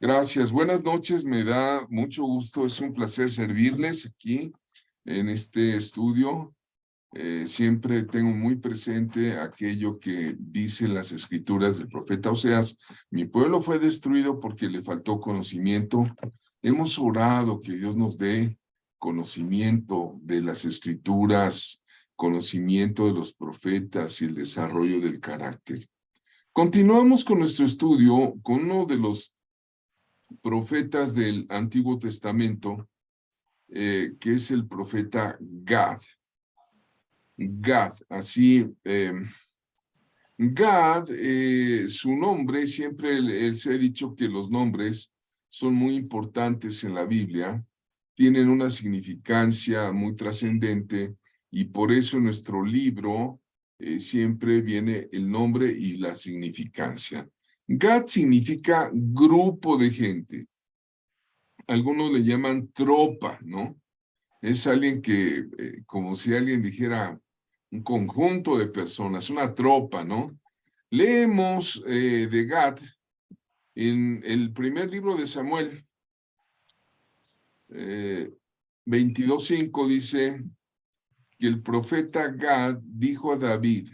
Gracias, buenas noches, me da mucho gusto, es un placer servirles aquí en este estudio. Siempre tengo muy presente aquello que dicen las escrituras del profeta Oseas. Mi pueblo fue destruido porque le faltó conocimiento. Hemos orado que Dios nos dé conocimiento de las escrituras, conocimiento de los profetas y el desarrollo del carácter. Continuamos con nuestro estudio con uno de los profetas del Antiguo Testamento, que es el profeta Gad. Gad, así, Gad, su nombre, siempre les he dicho que los nombres son muy importantes en la Biblia, tienen una significancia muy trascendente y por eso en nuestro libro siempre viene el nombre y la significancia. Gad significa grupo de gente. Algunos le llaman tropa, ¿no? Es alguien que, como si alguien dijera un conjunto de personas, una tropa, ¿no? Leemos de Gad en el primer libro de Samuel, 22:5 dice que el profeta Gad dijo a David,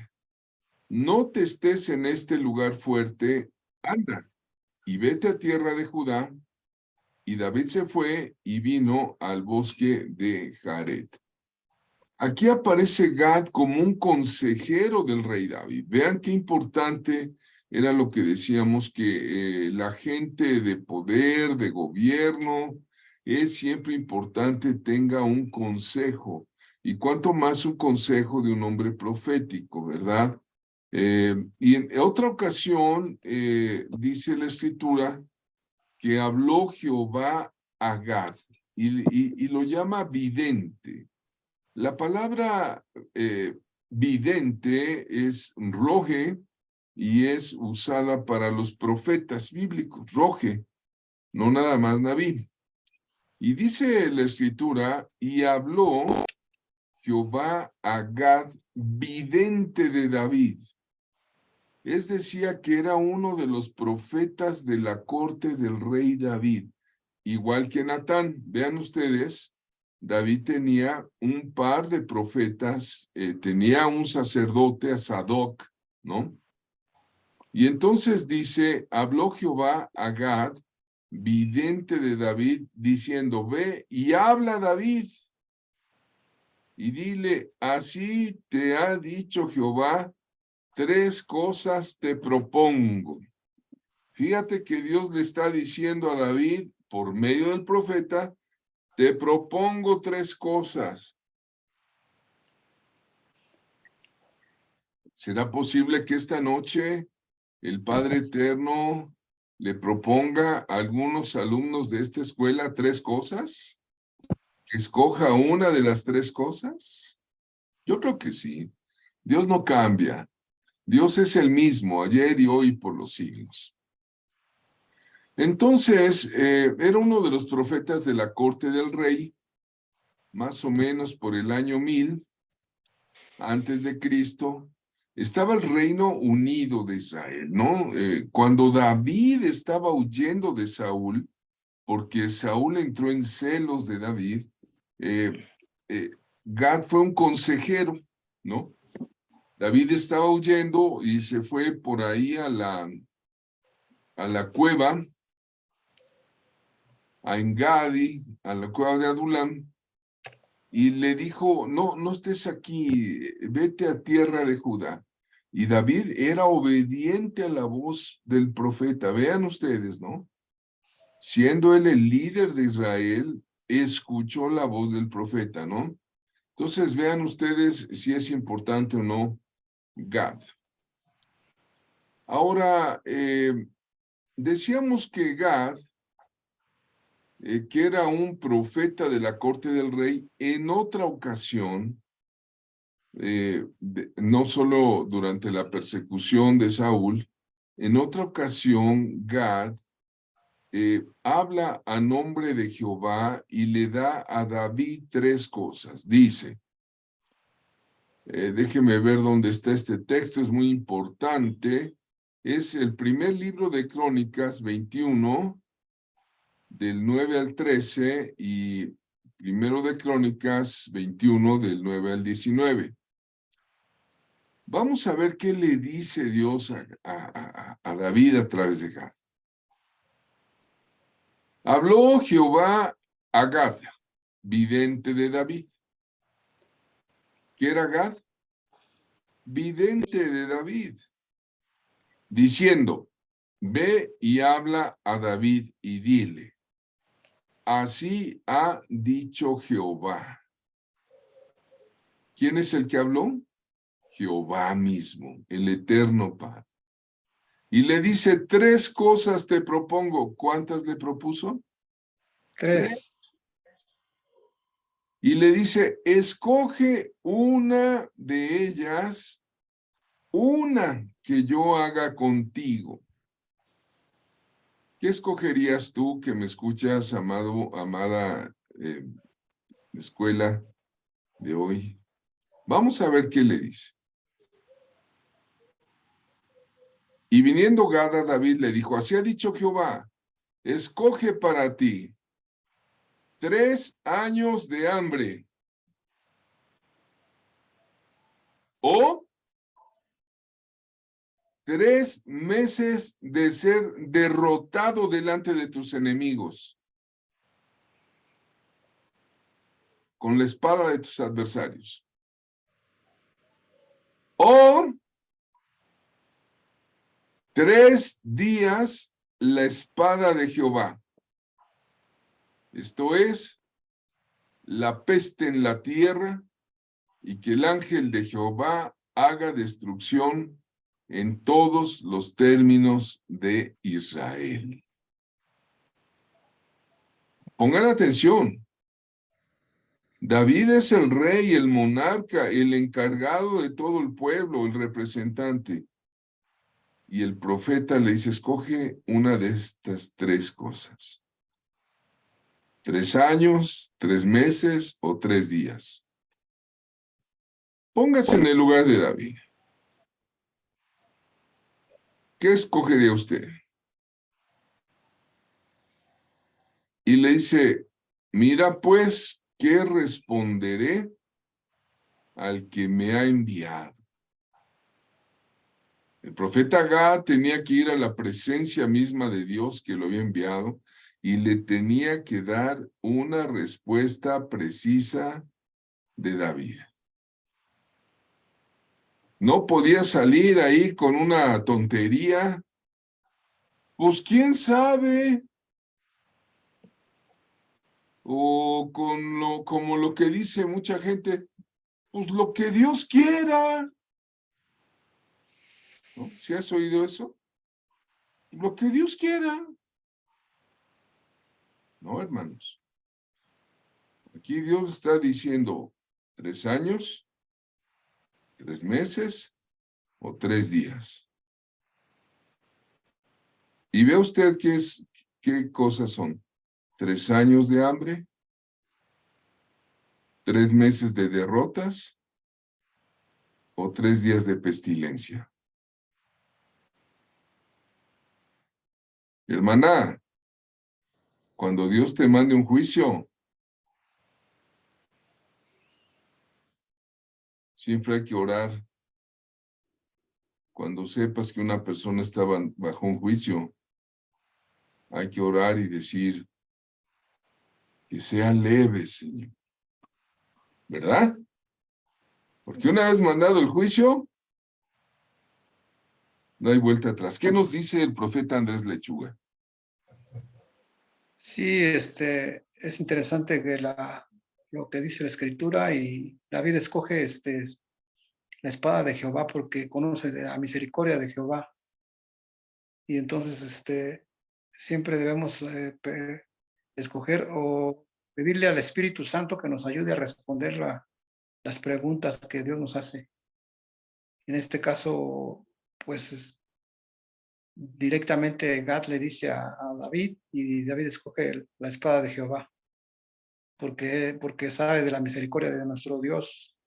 no te estés en este lugar fuerte, anda y vete a tierra de Judá. Y David se fue y vino al bosque de Jared. Aquí aparece Gad como un consejero del rey David. Vean qué importante era lo que decíamos, que la gente de poder, de gobierno, es siempre importante tenga un consejo. Y cuanto más un consejo de un hombre profético, ¿verdad? Y en otra ocasión, dice la Escritura, que habló Jehová a Gad y lo llama vidente. La palabra vidente es roje y es usada para los profetas bíblicos, roje, no nada más Naví. Y dice la Escritura, y habló Jehová a Gad, vidente de David. Es decir, que era uno de los profetas de la corte del rey David, igual que Natán. Vean ustedes, David tenía un par de profetas, tenía un sacerdote, a Sadoc, ¿no? Y entonces dice, habló Jehová a Gad, vidente de David, diciendo, ve y habla David, y dile, así te ha dicho Jehová, 3 cosas te propongo. Fíjate que Dios le está diciendo a David, por medio del profeta, te propongo 3 cosas. ¿Será posible que esta noche el Padre Eterno le proponga a algunos alumnos de esta escuela 3 cosas? ¿Que escoja una de las 3 cosas? Yo creo que sí. Dios no cambia. Dios es el mismo, ayer y hoy por los siglos. Entonces, era uno de los profetas de la corte del rey, más o menos por el año 1000 antes de Cristo. Estaba el reino unido de Israel, ¿no? Cuando David estaba huyendo de Saúl, porque Saúl entró en celos de David, Gad fue un consejero, ¿no? David estaba huyendo y se fue por ahí a la cueva, a Engadi, a la cueva de Adulam, y le dijo, no estés aquí, vete a tierra de Judá. Y David era obediente a la voz del profeta. Vean ustedes, ¿no? Siendo él el líder de Israel, escuchó la voz del profeta, ¿no? Entonces vean ustedes si es importante o no Gad. Ahora, decíamos que Gad, que era un profeta de la corte del rey, en otra ocasión, no solo durante la persecución de Saúl, en otra ocasión Gad habla a nombre de Jehová y le da a David 3 cosas. Dice, déjeme ver dónde está este texto, es muy importante. Es el primer libro de Crónicas 21, del 9 al 13 y primero de Crónicas 21 del 9 al 19. Vamos a ver qué le dice Dios a David a través de Gad. Habló Jehová a Gad, vidente de David. ¿Qué era Gad? Vidente de David, diciendo, ve y habla a David y dile, así ha dicho Jehová. ¿Quién es el que habló? Jehová mismo, el eterno Padre. Y le dice, 3 cosas te propongo. ¿Cuántas le propuso? 3. Y le dice, escoge una de ellas, una que yo haga contigo. ¿Qué escogerías tú que me escuchas, amada escuela de hoy? Vamos a ver qué le dice. Y viniendo Gad a David le dijo, así ha dicho Jehová, escoge para ti 3 años de hambre o 3 meses de ser derrotado delante de tus enemigos con la espada de tus adversarios. O 3 días la espada de Jehová. Esto es, la peste en la tierra y que el ángel de Jehová haga destrucción en todos los términos de Israel. Pongan atención. David es el rey, el monarca, el encargado de todo el pueblo, el representante. Y el profeta le dice, escoge una de estas 3 cosas. 3 años, 3 meses o 3 días. Póngase en el lugar de David. ¿Qué escogería usted? Y le dice, mira pues, ¿qué responderé al que me ha enviado? El profeta Gad tenía que ir a la presencia misma de Dios que lo había enviado y le tenía que dar una respuesta precisa de David. No podía salir ahí con una tontería. Pues quién sabe. O como lo que dice mucha gente, pues lo que Dios quiera. ¿No? ¿Sí has oído eso? Lo que Dios quiera. No, hermanos. Aquí Dios está diciendo 3 años, 3 meses o 3 días. Y ve usted qué cosas son. 3 años de hambre, 3 meses de derrotas o 3 días de pestilencia. Hermana, cuando Dios te mande un juicio, siempre hay que orar. Cuando sepas que una persona está bajo un juicio, hay que orar y decir que sea leve, Señor. ¿Verdad? Porque una vez mandado el juicio, no hay vuelta atrás. ¿Qué nos dice el profeta Andrés Lechuga? Sí, es interesante que lo que dice la escritura, y David escoge la espada de Jehová porque conoce de la misericordia de Jehová. Y entonces siempre debemos escoger o pedirle al Espíritu Santo que nos ayude a responder las preguntas que Dios nos hace. En este caso, pues directamente Gad le dice a David, y David escoge la espada de Jehová porque sabe de la misericordia de nuestro Dios.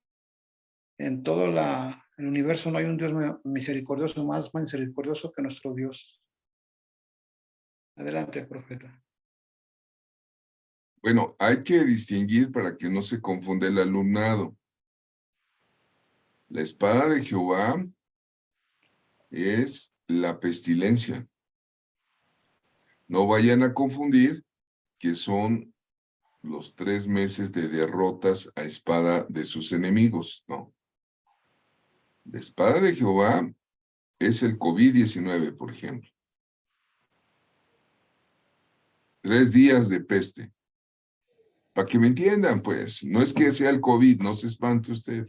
En todo el universo no hay un Dios misericordioso, más misericordioso que nuestro Dios. Adelante, profeta. Bueno, hay que distinguir para que no se confunda el alumnado. La espada de Jehová es la pestilencia. No vayan a confundir que son los 3 meses de derrotas a espada de sus enemigos. No. La espada de Jehová es el COVID-19, por ejemplo. 3 días de peste. Para que me entiendan, pues, no es que sea el COVID, no se espante usted.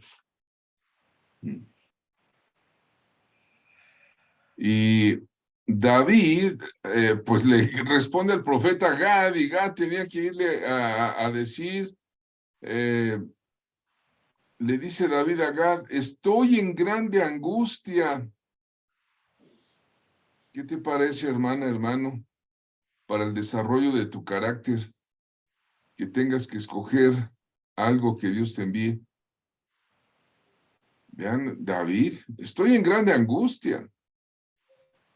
Y David, pues le responde al profeta Gad, y Gad tenía que irle a decir, le dice David a Gad, estoy en grande angustia. ¿Qué te parece, hermana, hermano, para el desarrollo de tu carácter, que tengas que escoger algo que Dios te envíe? Vean, David, estoy en grande angustia.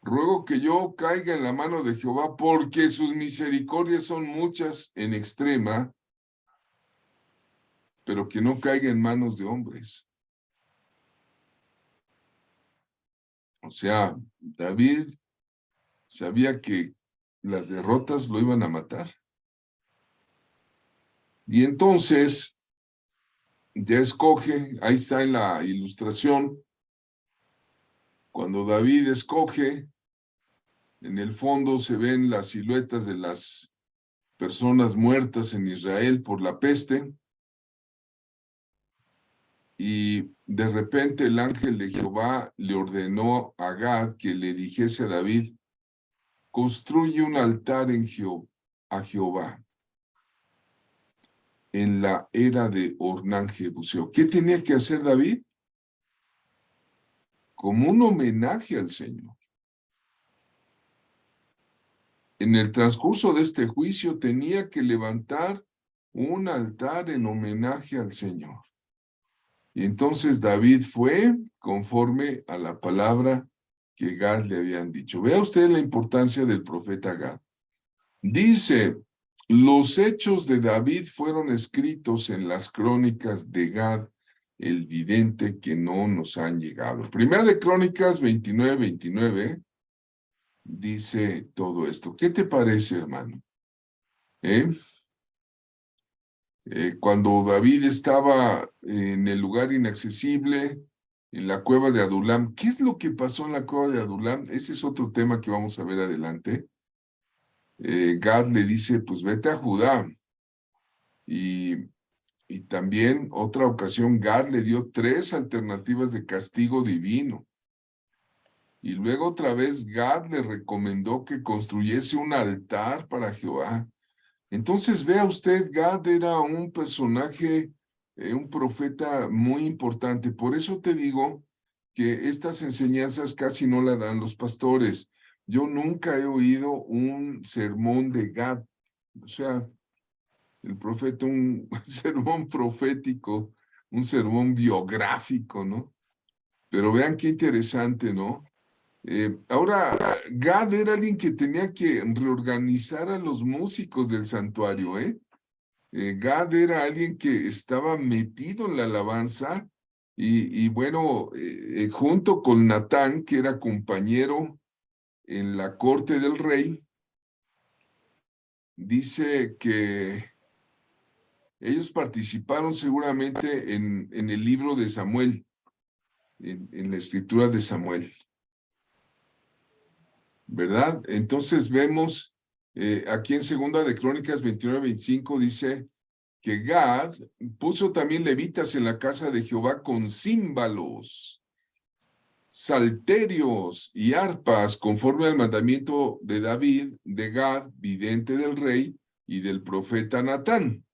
Ruego que yo caiga en la mano de Jehová, porque sus misericordias son muchas en extrema, pero que no caiga en manos de hombres. O sea, David sabía que las derrotas lo iban a matar. Y entonces, ya escoge, ahí está en la ilustración, cuando David escoge, en el fondo se ven las siluetas de las personas muertas en Israel por la peste, y de repente el ángel de Jehová le ordenó a Gad que le dijese a David, construye un altar a Jehová en la era de Ornán Jebuseo. ¿Qué tenía que hacer David? Como un homenaje al Señor. En el transcurso de este juicio tenía que levantar un altar en homenaje al Señor. Y entonces David fue conforme a la palabra que Gad le habían dicho. Vea usted la importancia del profeta Gad. Dice, los hechos de David fueron escritos en las crónicas de Gad, el vidente, que no nos han llegado. Primera de Crónicas 29:29 dice todo esto. ¿Qué te parece, hermano? Cuando David estaba en el lugar inaccesible, en la cueva de Adulam, ¿qué es lo que pasó en la cueva de Adulam? Ese es otro tema que vamos a ver adelante. Gad le dice, pues vete a Judá. Y también otra ocasión Gad le dio 3 alternativas de castigo divino. Y luego otra vez Gad le recomendó que construyese un altar para Jehová. Entonces vea usted, Gad era un personaje, un profeta muy importante. Por eso te digo que estas enseñanzas casi no las dan los pastores. Yo nunca he oído un sermón de Gad. O sea, el profeta, un sermón profético, un sermón biográfico, ¿no? Pero vean qué interesante, ¿no? Ahora, Gad era alguien que tenía que reorganizar a los músicos del santuario, ¿eh? Gad era alguien que estaba metido en la alabanza y bueno, junto con Natán, que era compañero en la corte del rey, dice que ellos participaron seguramente en el libro de Samuel, en la escritura de Samuel, ¿verdad? Entonces vemos aquí en Segunda de Crónicas 29:25 dice que Gad puso también levitas en la casa de Jehová con címbalos, salterios y arpas, conforme al mandamiento de David, de Gad, vidente del rey, y del profeta Natán,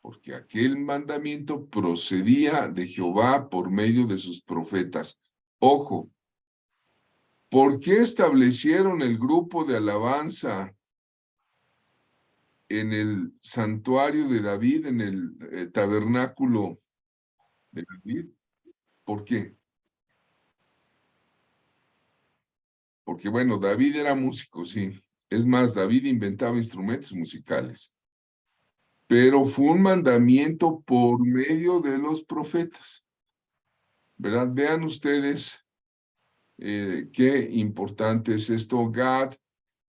porque aquel mandamiento procedía de Jehová por medio de sus profetas. Ojo, ¿por qué establecieron el grupo de alabanza en el santuario de David, en el tabernáculo de David? ¿Por qué? Porque, bueno, David era músico, sí. Es más, David inventaba instrumentos musicales. pero fue un mandamiento por medio de los profetas, ¿verdad? Vean ustedes qué importante es esto. Gad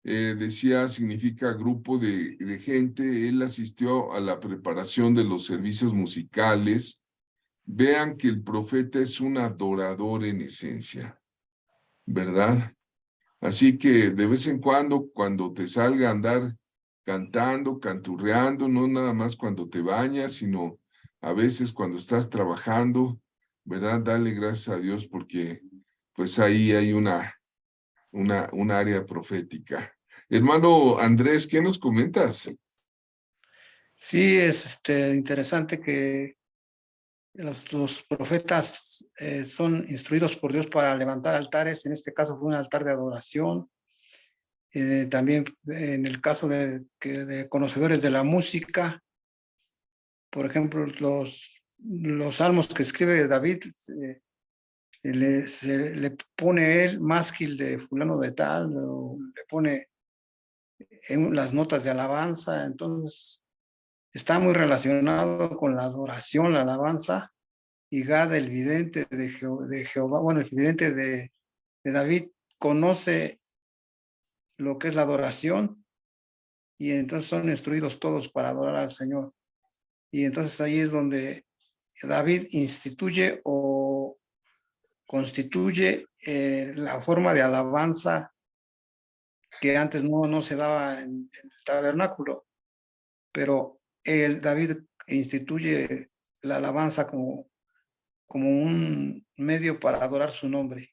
decía, significa grupo de gente. Él asistió a la preparación de los servicios musicales. Vean que el profeta es un adorador en esencia, ¿verdad? Así que de vez en cuando te salga a andar cantando, canturreando, no nada más cuando te bañas, sino a veces cuando estás trabajando, ¿verdad? Dale gracias a Dios porque pues ahí hay un área profética. Hermano Andrés, ¿qué nos comentas? Sí, es interesante que los profetas son instruidos por Dios para levantar altares. En este caso fue un altar de adoración. También en el caso de conocedores de la música, por ejemplo, los salmos que escribe David, se le pone él másquil de fulano de tal, o le pone en las notas de alabanza. Entonces está muy relacionado con la adoración, la alabanza. Y Gad, el vidente de Jehová, bueno, el vidente de David, conoce lo que es la adoración, y entonces son instruidos todos para adorar al Señor. Y entonces ahí es donde David instituye o constituye la forma de alabanza que antes no se daba en el tabernáculo, pero David instituye la alabanza como un medio para adorar su nombre.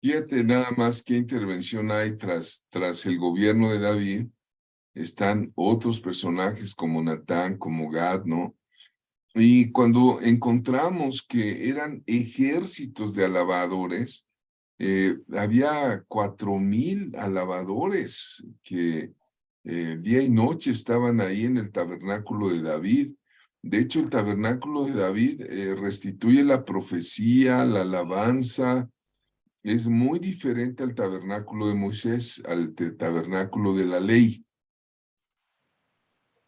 Fíjate nada más qué intervención hay tras el gobierno de David. Están otros personajes como Natán, como Gad, ¿no? Y cuando encontramos que eran ejércitos de alabadores, había 4,000 alabadores que día y noche estaban ahí en el tabernáculo de David. De hecho, el tabernáculo de David restituye la profecía, la alabanza. Es muy diferente al tabernáculo de Moisés, al tabernáculo de la ley,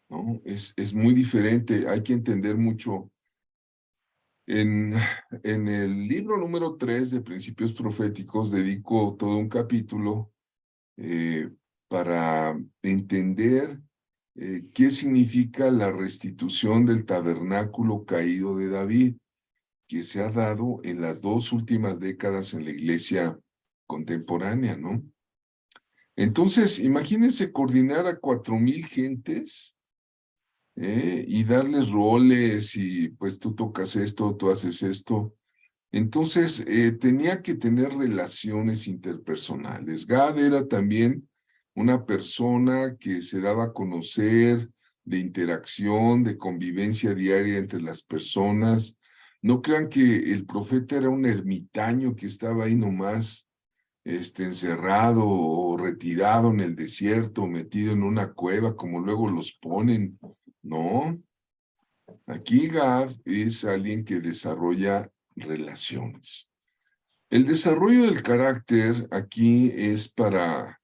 ¿no? Es muy diferente. Hay que entender mucho. En el libro número 3 de Principios Proféticos dedico todo un capítulo para entender qué significa la restitución del tabernáculo caído de David, que se ha dado en las 2 últimas décadas en la iglesia contemporánea, ¿no? Entonces, imagínense coordinar a 4,000 gentes y darles roles y pues tú tocas esto, tú haces esto. Entonces, tenía que tener relaciones interpersonales. Gad era también una persona que se daba a conocer, de interacción, de convivencia diaria entre las personas. No crean que el profeta era un ermitaño que estaba ahí nomás, encerrado o retirado en el desierto, metido en una cueva, como luego los ponen. No, aquí Gad es alguien que desarrolla relaciones. El desarrollo del carácter aquí es para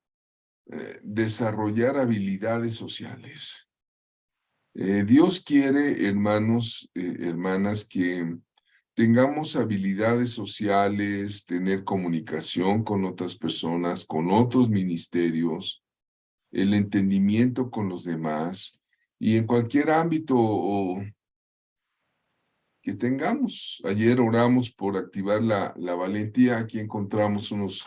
desarrollar habilidades sociales. Dios quiere, hermanos, hermanas, que tengamos habilidades sociales, tener comunicación con otras personas, con otros ministerios, el entendimiento con los demás y en cualquier ámbito que tengamos. Ayer oramos por activar la valentía. Aquí encontramos unos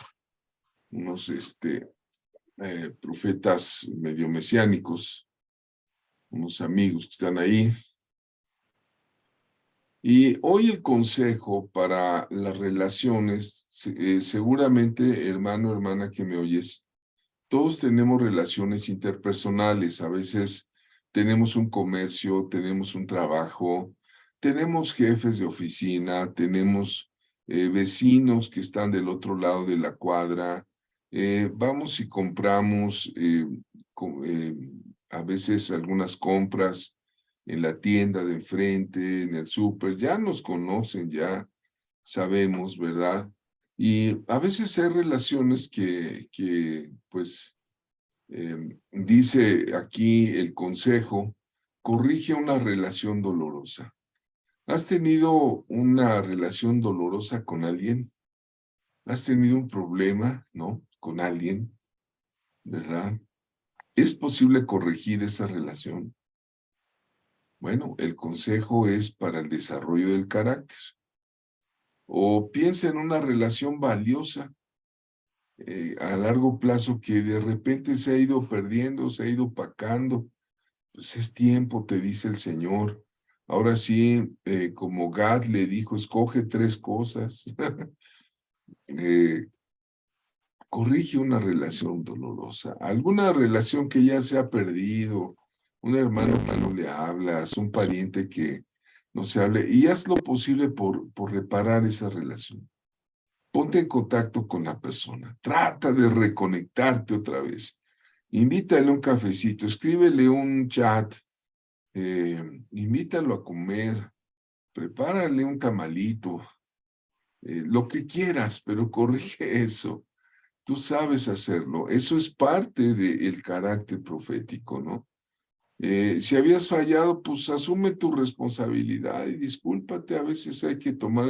profetas medio mesiánicos, unos amigos que están ahí. Y hoy el consejo para las relaciones, seguramente, hermano, hermana que me oyes, todos tenemos relaciones interpersonales. A veces tenemos un comercio, tenemos un trabajo, tenemos jefes de oficina, tenemos vecinos que están del otro lado de la cuadra. Vamos y compramos a veces algunas compras en la tienda de enfrente, en el súper. Ya nos conocen, ya sabemos, ¿verdad? Y a veces hay relaciones que pues, Dice aquí el consejo, corrige una relación dolorosa. ¿Has tenido una relación dolorosa con alguien? ¿Has tenido un problema, no? Con alguien, ¿verdad? ¿Es posible corregir esa relación? Bueno, el consejo es para el desarrollo del carácter. O piensa en una relación valiosa a largo plazo que de repente se ha ido perdiendo, se ha ido opacando. Pues es tiempo, te dice el Señor. Ahora sí, como Gad le dijo, escoge 3 cosas. eh, corrige una relación dolorosa, alguna relación que ya se ha perdido, un hermano que no le hablas, un pariente que no se hable, y haz lo posible por reparar esa relación. Ponte en contacto con la persona, trata de reconectarte otra vez. Invítale un cafecito, escríbele un chat, invítalo a comer, prepárale un tamalito, lo que quieras, pero corrige eso. Tú sabes hacerlo. Eso es parte del carácter profético, ¿no? Si habías fallado, pues asume tu responsabilidad y discúlpate. A veces hay que tomar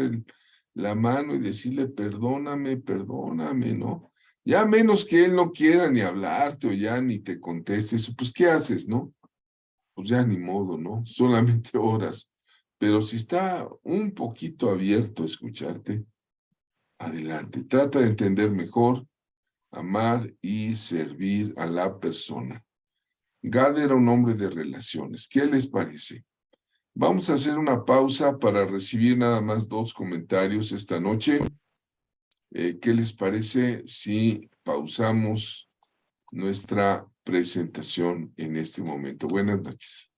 la mano y decirle, perdóname, perdóname, ¿no? Ya menos que él no quiera ni hablarte o ya ni te conteste eso, pues ¿qué haces, no? Pues ya ni modo, ¿no? Solamente horas. Pero si está un poquito abierto a escucharte, adelante. Trata de entender mejor, amar y servir a la persona. Gad era un hombre de relaciones. ¿Qué les parece? Vamos a hacer una pausa para recibir nada más 2 comentarios esta noche. ¿Qué les parece si pausamos nuestra presentación en este momento? Buenas noches.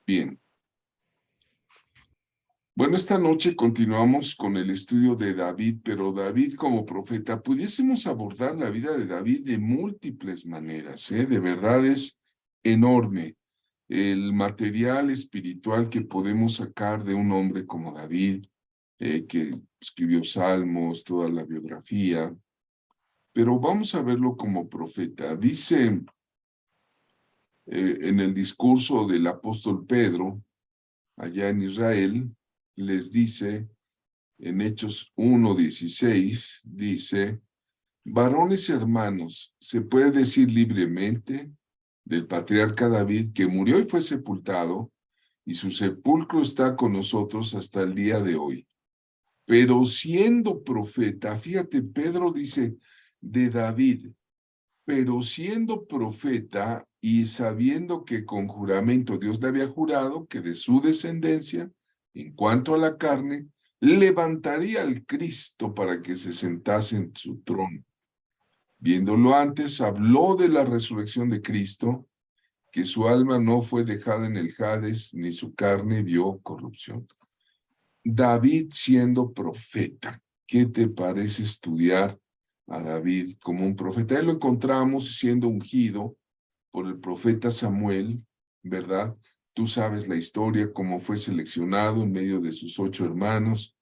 Bien. Bueno, esta noche continuamos con el estudio de David, pero David como profeta, pudiésemos abordar la vida de David de múltiples maneras, ¿eh? De verdad es enorme el material espiritual que podemos sacar de un hombre como David, que escribió salmos, toda la biografía, pero vamos a verlo como profeta. Dice en el discurso del apóstol Pedro, allá en Israel, les dice, en Hechos 1:16, dice, varones hermanos, se puede decir libremente del patriarca David que murió y fue sepultado, y su sepulcro está con nosotros hasta el día de hoy. Pero siendo profeta, fíjate, Pedro dice de David, pero siendo profeta y sabiendo que con juramento Dios le había jurado que de su descendencia, en cuanto a la carne, levantaría al Cristo para que se sentase en su trono. Viéndolo antes, habló de la resurrección de Cristo, que su alma no fue dejada en el Hades, ni su carne vio corrupción. David siendo profeta, ¿qué te parece estudiar a David como un profeta? Ahí lo encontramos siendo ungido por el profeta Samuel, ¿verdad? Tú sabes la historia, cómo fue seleccionado en medio de sus 8 hermanos.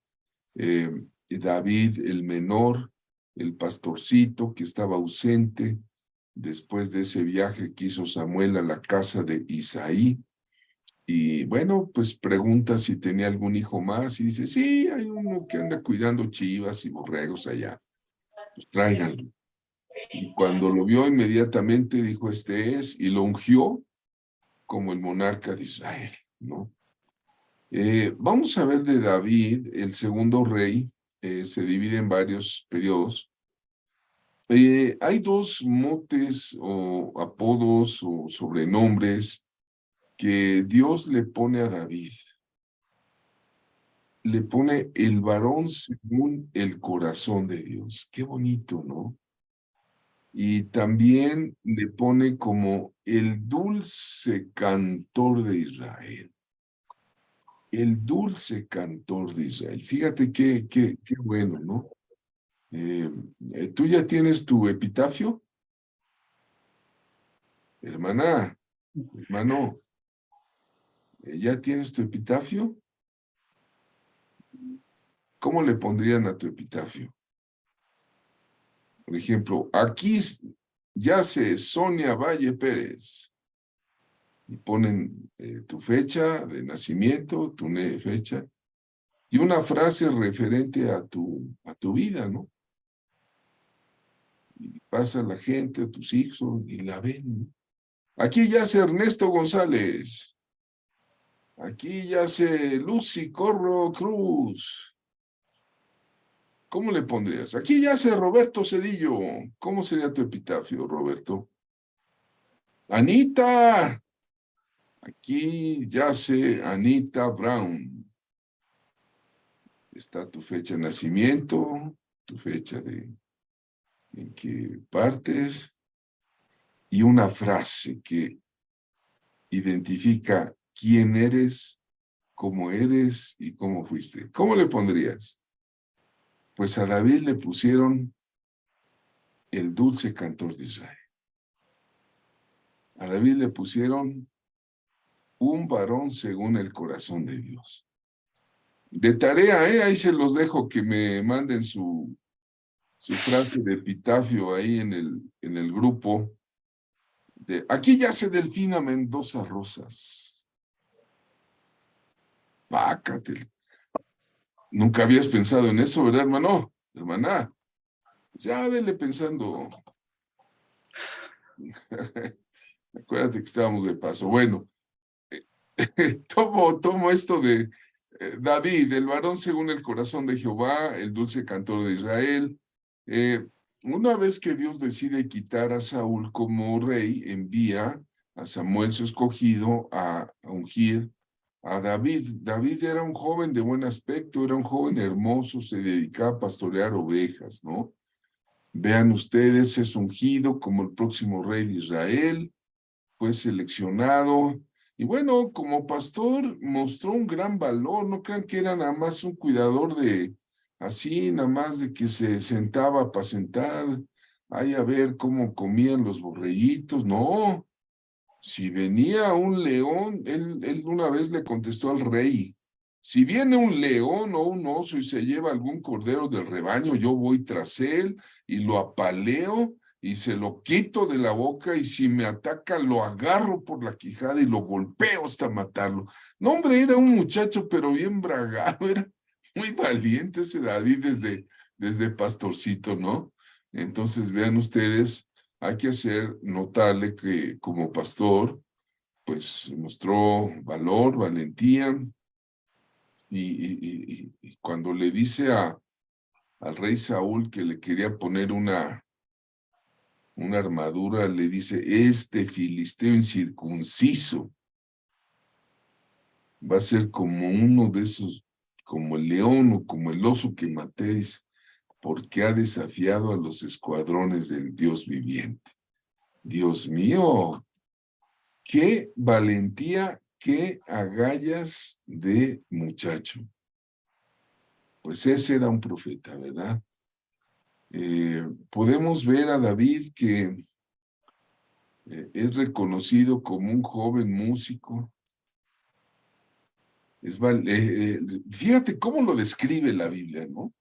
David, el menor, el pastorcito que estaba ausente después de ese viaje que hizo Samuel a la casa de Isaí. Y bueno, pues pregunta si tenía algún hijo más y dice, sí, hay uno que anda cuidando chivas y borregos allá. Pues tráiganlo. Y cuando lo vio inmediatamente dijo, este es, y lo ungió como el monarca de Israel, ¿no? Vamos a ver de David, el segundo rey, se divide en varios periodos. Hay 2 motes o apodos o sobrenombres que Dios le pone a David. Le pone el varón según el corazón de Dios. Qué bonito, ¿no? Y también le pone como el dulce cantor de Israel. El dulce cantor de Israel. Fíjate qué bueno, ¿no? ¿Tú ya tienes tu epitafio? Hermana, hermano, ¿ya tienes tu epitafio? ¿Cómo le pondrían a tu epitafio? Por ejemplo, aquí yace Sonia Valle Pérez. Y ponen tu fecha de nacimiento, tu fecha, y una frase referente a tu vida, ¿no? Y pasa la gente, tus hijos, y la ven, ¿no? Aquí yace Ernesto González. Aquí yace Lucy Corro Cruz. ¿Cómo le pondrías? Aquí yace Roberto Cedillo. ¿Cómo sería tu epitafio, Roberto? Anita. Aquí yace Anita Brown. Está tu fecha de nacimiento, tu fecha en que partes, y una frase que identifica quién eres y cómo fuiste. ¿Cómo le pondrías? Pues a David le pusieron el dulce cantor de Israel. A David le pusieron un varón según el corazón de Dios. De tarea, ahí se los dejo, que me manden su frase de epitafio ahí en el grupo. Aquí yace Delfina Mendoza Rosas. Pácate. Nunca habías pensado en eso, ¿verdad, hermano? Hermana. Ya vele pensando. Acuérdate que estábamos de paso. Bueno, tomo esto de David, el varón según el corazón de Jehová, el dulce cantor de Israel. Una vez que Dios decide quitar a Saúl como rey, envía a Samuel su escogido a ungir a David. David era un joven de buen aspecto, era un joven hermoso, se dedicaba a pastorear ovejas, ¿no? Vean ustedes, es ungido como el próximo rey de Israel, fue seleccionado, y bueno, como pastor mostró un gran valor. No crean que era nada más un cuidador así, nada más de que se sentaba a apacentar, ahí a ver cómo comían los borreguitos. No, si venía un león, él una vez le contestó al rey: si viene un león o un oso y se lleva algún cordero del rebaño, yo voy tras él y lo apaleo y se lo quito de la boca, y si me ataca lo agarro por la quijada y lo golpeo hasta matarlo. No, hombre, era un muchacho pero bien bragado, era muy valiente ese David desde pastorcito, ¿no? Entonces vean ustedes, hay que notarle que como pastor, pues mostró valor, valentía, y cuando le dice al rey Saúl que le quería poner una armadura, le dice: este filisteo incircunciso va a ser como uno de esos, como el león o como el oso que matéis, porque ha desafiado a los escuadrones del Dios viviente. Dios mío, qué valentía, qué agallas de muchacho. Pues ese era un profeta, ¿verdad? Podemos ver a David que es reconocido como un joven músico. Fíjate cómo lo describe la Biblia, ¿no?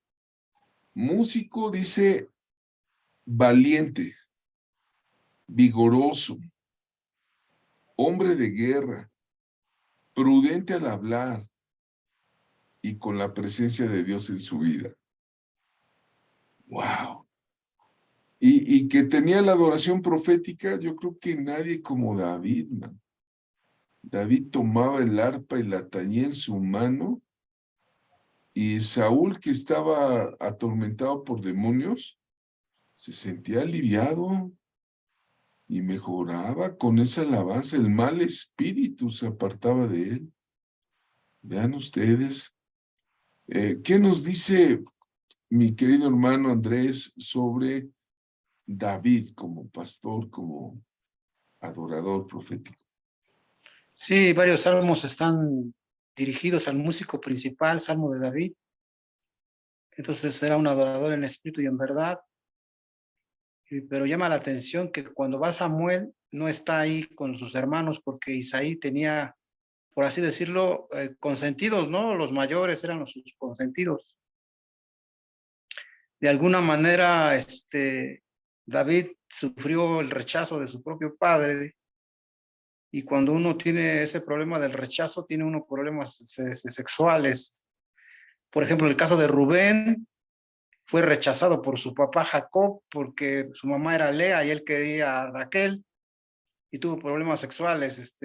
Músico, dice, valiente, vigoroso, hombre de guerra, prudente al hablar y con la presencia de Dios en su vida. ¡Wow! Y que tenía la adoración profética. Yo creo que nadie como David, man. David tomaba el arpa y la tañía en su mano, y Saúl, que estaba atormentado por demonios, se sentía aliviado y mejoraba con esa alabanza. El mal espíritu se apartaba de él. Vean ustedes. ¿Qué nos dice mi querido hermano Andrés sobre David como pastor, como adorador profético? Sí, varios salmos están dirigidos al músico principal, Salmo de David. Entonces era un adorador en espíritu y en verdad. Pero llama la atención que cuando va Samuel no está ahí con sus hermanos porque Isaí tenía, por así decirlo, consentidos, ¿no? Los mayores eran sus consentidos. De alguna manera, David sufrió el rechazo de su propio padre, y cuando uno tiene ese problema del rechazo, tiene unos problemas sexuales. Por ejemplo, el caso de Rubén fue rechazado por su papá Jacob porque su mamá era Lea y él quería a Raquel, y tuvo problemas sexuales,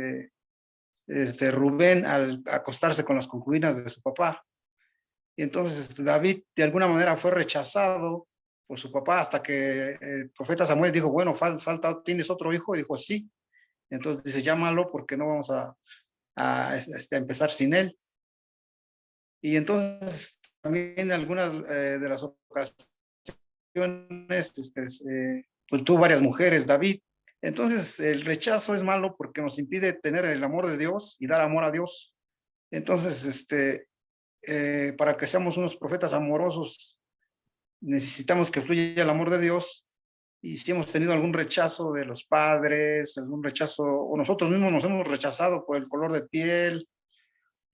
Rubén, al acostarse con las concubinas de su papá. Y entonces David de alguna manera fue rechazado por su papá hasta que el profeta Samuel dijo, bueno, falta, ¿tienes otro hijo? Y dijo, sí. Entonces dice, llámalo porque no vamos a empezar sin él. Y entonces también algunas de las ocasiones, pues tuvo varias mujeres, David. Entonces el rechazo es malo porque nos impide tener el amor de Dios y dar amor a Dios. Entonces, para que seamos unos profetas amorosos, necesitamos que fluya el amor de Dios. Y si hemos tenido algún rechazo de los padres, algún rechazo, o nosotros mismos nos hemos rechazado por el color de piel,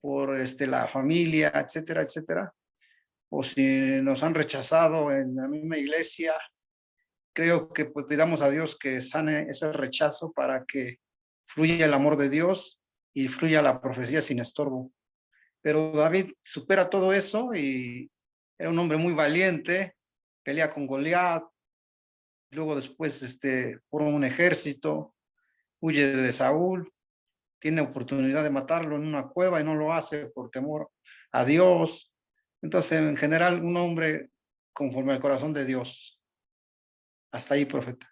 por la familia, etcétera, etcétera, o si nos han rechazado en la misma iglesia, creo que pues, pidamos a Dios que sane ese rechazo para que fluya el amor de Dios y fluya la profecía sin estorbo. Pero David supera todo eso y era un hombre muy valiente, pelea con Goliat, luego después forma un ejército, huye de Saúl, tiene oportunidad de matarlo en una cueva y no lo hace por temor a Dios. Entonces, en general, un hombre conforme al corazón de Dios. Hasta ahí, profeta.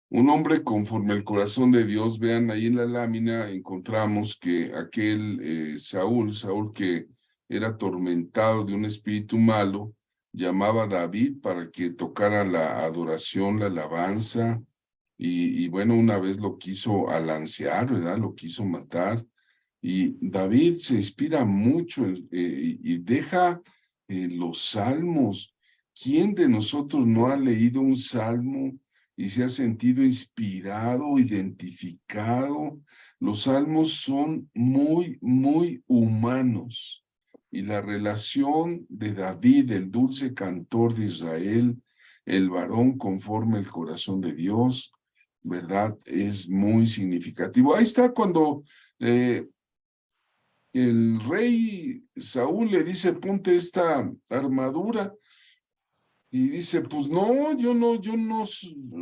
Un hombre conforme al corazón de Dios. Vean ahí en la lámina, encontramos que aquel Saúl que era atormentado de un espíritu malo, llamaba a David para que tocara la adoración, la alabanza, y bueno, una vez lo quiso alancear, ¿verdad? Lo quiso matar, y David se inspira mucho y deja los salmos. ¿Quién de nosotros no ha leído un salmo y se ha sentido inspirado, identificado? Los salmos son muy, muy humanos. Y la relación de David, el dulce cantor de Israel, el varón conforme el corazón de Dios, ¿verdad? Es muy significativo. Ahí está cuando el rey Saúl le dice, ponte esta armadura. Y dice, pues no, yo no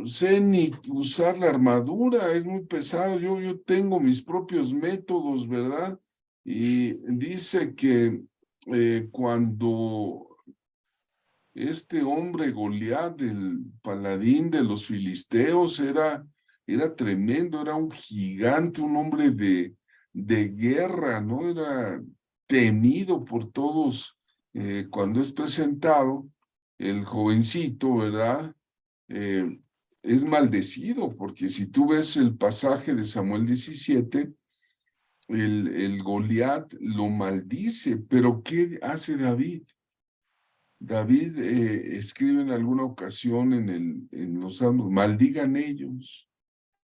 sé ni usar la armadura, es muy pesado, yo tengo mis propios métodos, ¿verdad? Y dice que cuando este hombre Goliat, el paladín de los filisteos, era tremendo, era un gigante, un hombre de guerra, ¿no? Era temido por todos cuando es presentado. El jovencito, ¿verdad? Eh, es maldecido, porque si tú ves el pasaje de Samuel 17, el Goliat lo maldice, pero ¿qué hace David? David escribe en alguna ocasión en los Salmos, maldigan ellos,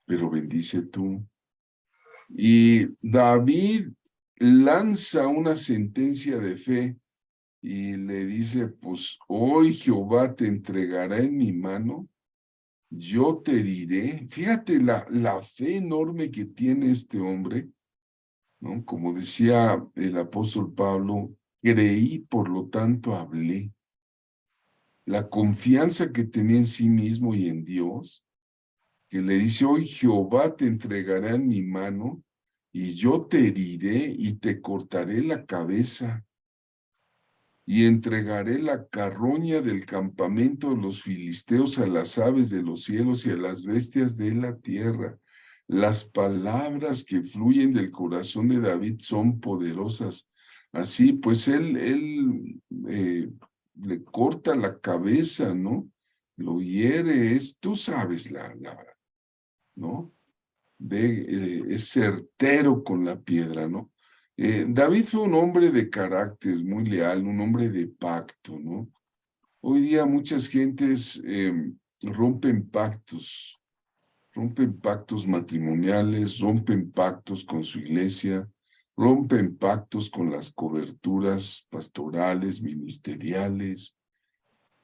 pero bendice tú. Y David lanza una sentencia de fe y le dice, pues hoy Jehová te entregará en mi mano, yo te heriré. Fíjate la fe enorme que tiene este hombre, ¿no? Como decía el apóstol Pablo, creí, por lo tanto hablé. La confianza que tenía en sí mismo y en Dios, que le dice, hoy Jehová te entregará en mi mano y yo te heriré y te cortaré la cabeza y entregaré la carroña del campamento de los filisteos a las aves de los cielos y a las bestias de la tierra. Las palabras que fluyen del corazón de David son poderosas. Así, pues él le corta la cabeza, ¿no? Lo hiere, tú sabes ¿no? Es certero con la piedra, ¿no? David fue un hombre de carácter muy leal, un hombre de pacto, ¿no? Hoy día muchas gentes rompen pactos, rompen pactos matrimoniales, rompen pactos con su iglesia, rompen pactos con las coberturas pastorales, ministeriales.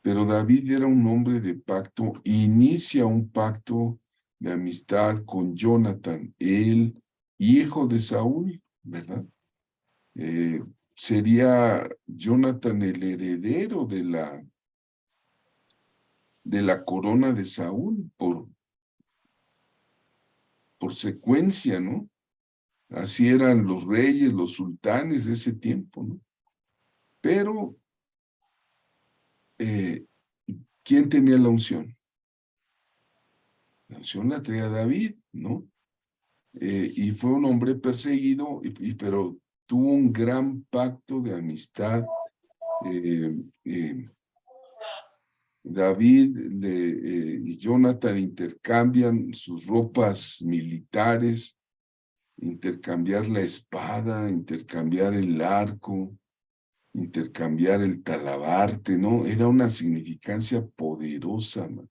Pero David era un hombre de pacto, inicia un pacto de amistad con Jonathan, el hijo de Saúl, ¿verdad? Sería Jonathan el heredero de la corona de Saúl por secuencia, ¿no? Así eran los reyes, los sultanes de ese tiempo, ¿no? Pero, ¿quién tenía la unción? La unción la tenía David, ¿no? Y fue un hombre perseguido, pero tuvo un gran pacto de amistad. David y Jonathan intercambian sus ropas militares, intercambiar la espada, intercambiar el arco, intercambiar el talabarte, ¿no? Era una significancia poderosa, ¿no?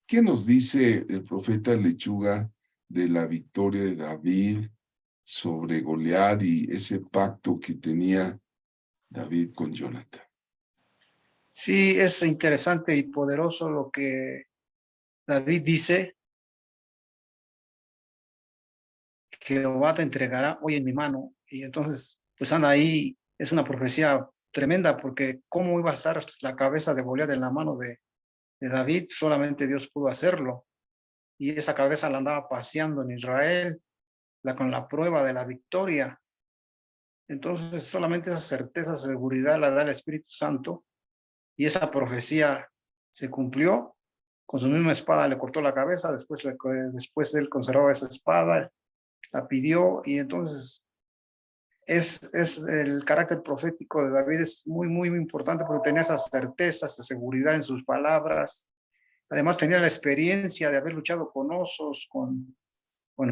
¿Qué nos dice el profeta Lechuga de la victoria de David sobre Goliat y ese pacto que tenía David con Jonathan? Sí, es interesante y poderoso lo que David dice: Jehová te entregará hoy en mi mano. Y entonces, pues anda ahí, es una profecía tremenda, porque cómo iba a estar la cabeza de Goliat en la mano de David, solamente Dios pudo hacerlo. Y esa cabeza la andaba paseando en Israel, con la prueba de la victoria. Entonces, solamente esa certeza, seguridad la da el Espíritu Santo, y esa profecía se cumplió. Con su misma espada le cortó la cabeza, después él conservaba esa espada, la pidió, y entonces es el carácter profético de David es muy, muy importante, porque tenía esa certeza, esa seguridad en sus palabras. Además tenía la experiencia de haber luchado con osos, con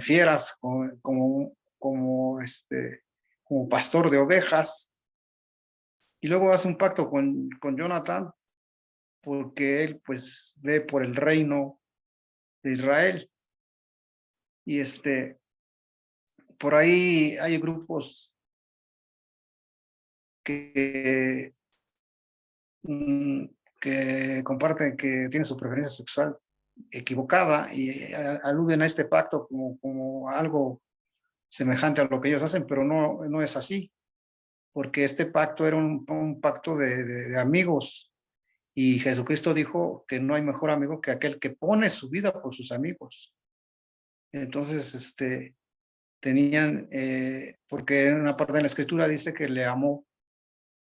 fieras, como pastor de ovejas. Y luego hace un pacto con Jonathan, porque él pues ve por el reino de Israel. Y por ahí hay grupos que, que comparten que tienen su preferencia sexual equivocada, y aluden a este pacto como algo semejante a lo que ellos hacen, pero no es así, porque este pacto era un pacto de amigos, y Jesucristo dijo que no hay mejor amigo que aquel que pone su vida por sus amigos. Entonces, tenían, porque en una parte de la escritura dice que le amó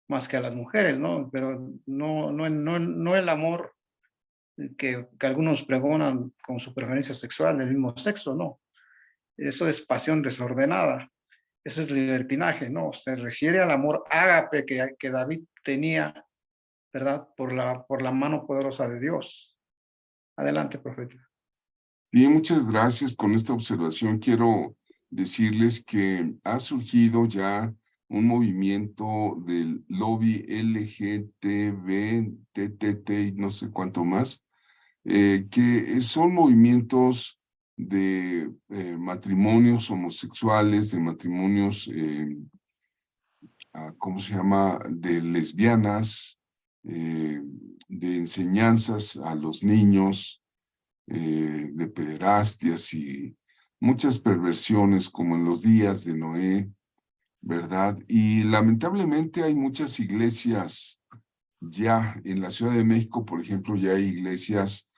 más que a las mujeres, ¿no? Pero no el amor que algunos pregonan con su preferencia sexual del mismo sexo, no. Eso es pasión desordenada, eso es libertinaje, no. Se refiere al amor ágape que David tenía, ¿verdad? Por la mano poderosa de Dios. Adelante, profeta. Bien, muchas gracias. Con esta observación quiero decirles que ha surgido ya un movimiento del lobby LGTB, TTT y no sé cuánto más, que son movimientos de matrimonios homosexuales, de matrimonios, ¿cómo se llama?, de lesbianas, de enseñanzas a los niños, de pederastías y muchas perversiones como en los días de Noé, ¿verdad? Y lamentablemente hay muchas iglesias ya en la Ciudad de México, por ejemplo, ya hay iglesias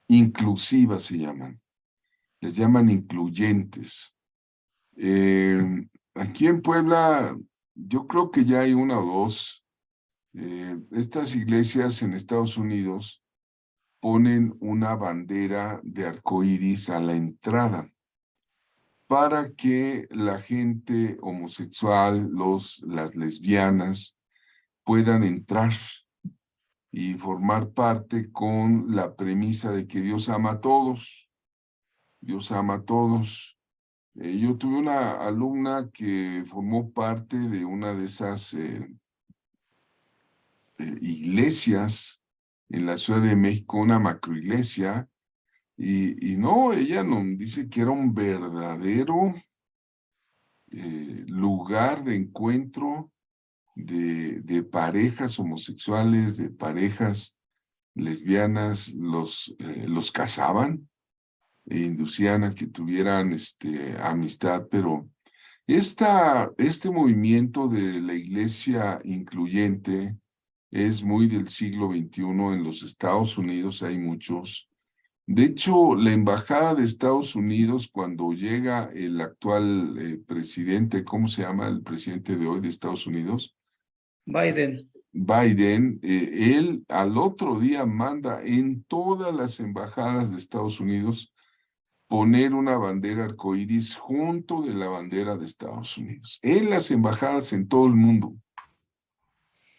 inclusivas, se llaman, les llaman incluyentes. Aquí en Puebla, yo creo que ya hay una o dos. Estas iglesias en Estados Unidos ponen una bandera de arcoíris a la entrada para que la gente homosexual, las lesbianas, puedan entrar y formar parte con la premisa de que Dios ama a todos. Dios ama a todos. Yo tuve una alumna que formó parte de una de esas iglesias en la Ciudad de México, una macroiglesia, y no, ella nos dice que era un verdadero lugar de encuentro de parejas homosexuales, de parejas lesbianas, los casaban e inducían a que tuvieran amistad, pero este movimiento de la iglesia incluyente es muy del siglo XXI. En los Estados Unidos hay muchos. De hecho, la embajada de Estados Unidos, cuando llega el actual presidente, ¿cómo se llama el presidente de hoy de Estados Unidos? Biden. Biden, él al otro día manda en todas las embajadas de Estados Unidos poner una bandera arcoíris junto de la bandera de Estados Unidos. En las embajadas en todo el mundo.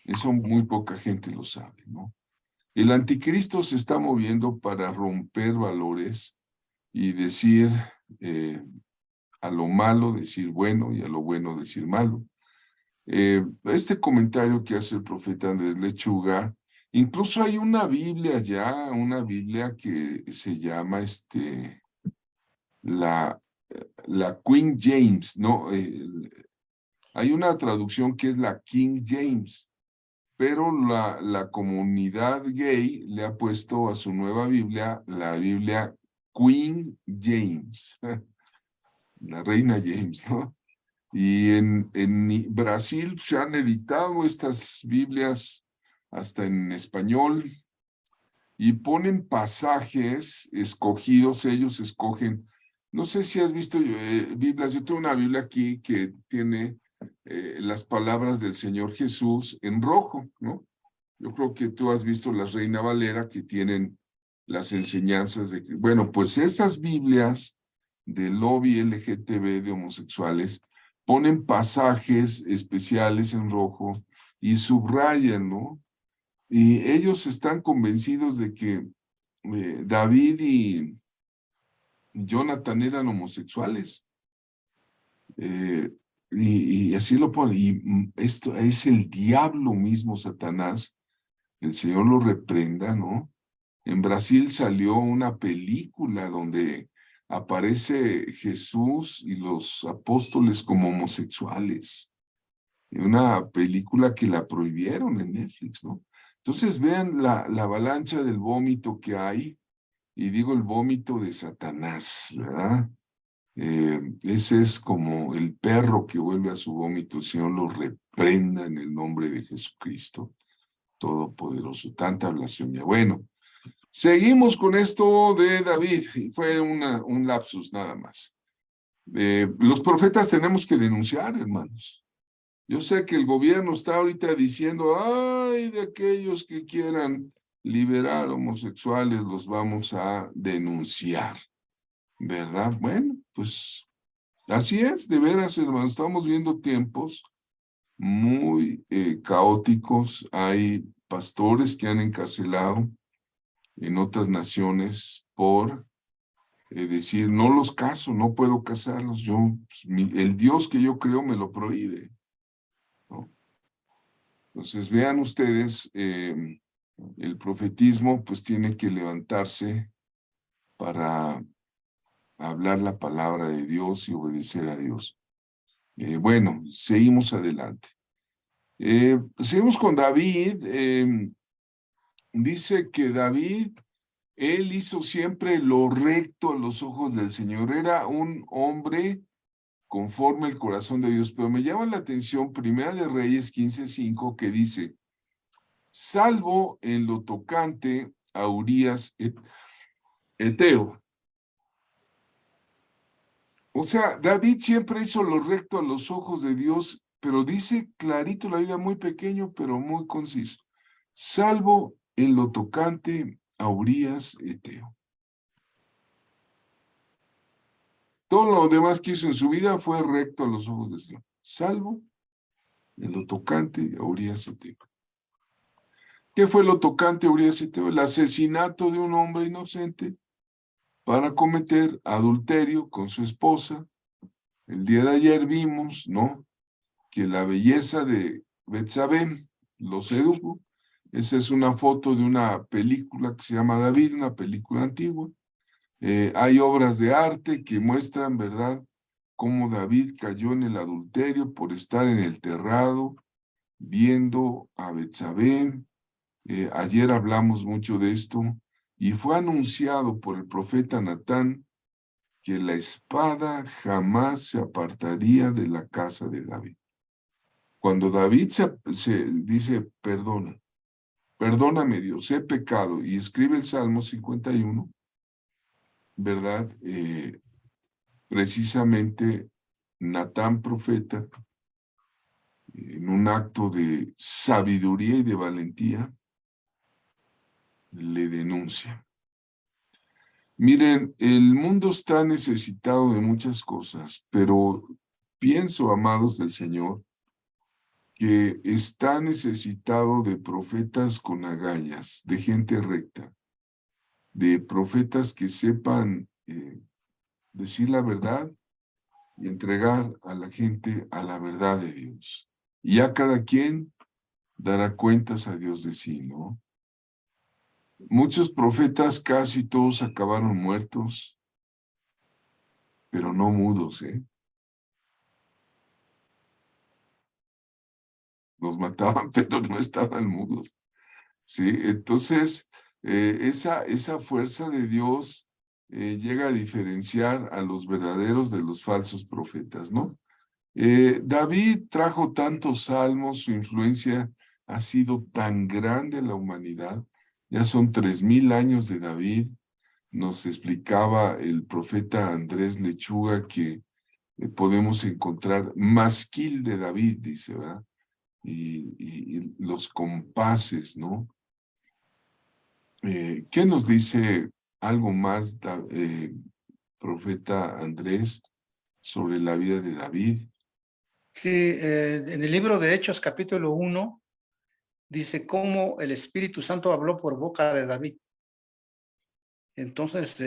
Eso muy poca gente lo sabe, ¿no? El anticristo se está moviendo para romper valores y decir a lo malo decir bueno y a lo bueno decir malo. Este comentario que hace el profeta Andrés Lechuga, incluso hay una Biblia ya, una Biblia que se llama la King James, ¿no? Hay una traducción que es la King James, pero la comunidad gay le ha puesto a su nueva Biblia la Biblia Queen James, la reina James, ¿no? Y en Brasil se han editado estas Biblias hasta en español y ponen pasajes escogidos, ellos escogen. No sé si has visto Biblias, yo tengo una Biblia aquí que tiene las palabras del Señor Jesús en rojo, ¿no? Yo creo que tú has visto las Reina Valera que tienen las enseñanzas de... Bueno, pues esas Biblias del lobby LGTB de homosexuales ponen pasajes especiales en rojo y subrayan, ¿no? Y ellos están convencidos de que David y Jonathan eran homosexuales. Y así lo ponen. Y esto es el diablo mismo, Satanás. El Señor lo reprenda, ¿no? En Brasil salió una película donde aparece Jesús y los apóstoles como homosexuales. Una película que la prohibieron en Netflix, ¿no? Entonces vean la avalancha del vómito que hay, y digo el vómito de Satanás, ¿verdad? Ese es como el perro que vuelve a su vómito. El Señor lo reprenda en el nombre de Jesucristo Todopoderoso. Tanta blasfemia. Bueno, seguimos con esto de David. Fue un lapsus nada más. Los profetas tenemos que denunciar, hermanos. Yo sé que el gobierno está ahorita diciendo, ay, de aquellos que quieran liberar homosexuales, los vamos a denunciar, ¿verdad? Bueno, pues así es, de veras, hermanos, estamos viendo tiempos muy caóticos. Hay pastores que han encarcelado en otras naciones por decir, no los caso, no puedo casarlos, yo, pues, el Dios que yo creo me lo prohíbe, ¿no? Entonces vean ustedes, el profetismo pues tiene que levantarse para hablar la palabra de Dios y obedecer a Dios. Bueno, seguimos adelante. Seguimos con David. Dice que David, él hizo siempre lo recto a los ojos del Señor. Era un hombre conforme al corazón de Dios. Pero me llama la atención Primera de Reyes 15:5 que dice, salvo en lo tocante a Urías Eteo. O sea, David siempre hizo lo recto a los ojos de Dios, pero dice clarito la Biblia, muy pequeño, pero muy conciso. Salvo en lo tocante a Urías Eteo. Todo lo demás que hizo en su vida fue recto a los ojos del Señor, salvo en lo tocante a Urías Eteo. ¿Qué fue lo tocante a Urías Eteo? El asesinato de un hombre inocente para cometer adulterio con su esposa. El día de ayer vimos, ¿no?, que la belleza de Betsabé lo sedujo, Esa es una foto de una película que se llama David, una película antigua. Hay obras de arte que muestran, ¿verdad?, cómo David cayó en el adulterio por estar en el terrado, viendo a Betsabé. Ayer hablamos mucho de esto, y fue anunciado por el profeta Natán que la espada jamás se apartaría de la casa de David. Cuando David se dice, perdóname Dios, he pecado, y escribe el Salmo 51, ¿verdad? Precisamente Natán profeta, en un acto de sabiduría y de valentía, le denuncia. Miren, el mundo está necesitado de muchas cosas, pero pienso, amados del Señor, que está necesitado de profetas con agallas, de gente recta, de profetas que sepan decir la verdad y entregar a la gente a la verdad de Dios. Y ya cada quien dará cuentas a Dios de sí, ¿no? Muchos profetas, casi todos acabaron muertos, pero no mudos, ¿eh? Los mataban, pero no estaban mudos, ¿sí? Entonces, esa fuerza de Dios llega a diferenciar a los verdaderos de los falsos profetas, ¿no? David trajo tantos salmos, su influencia ha sido tan grande en la humanidad. Ya son 3000 años de David. Nos explicaba el profeta Andrés Lechuga que podemos encontrar masquil de David, dice, ¿verdad? Y los compases, ¿no? ¿Qué nos dice algo más, profeta Andrés, sobre la vida de David? Sí, en el libro de Hechos, capítulo 1, dice cómo el Espíritu Santo habló por boca de David. Entonces,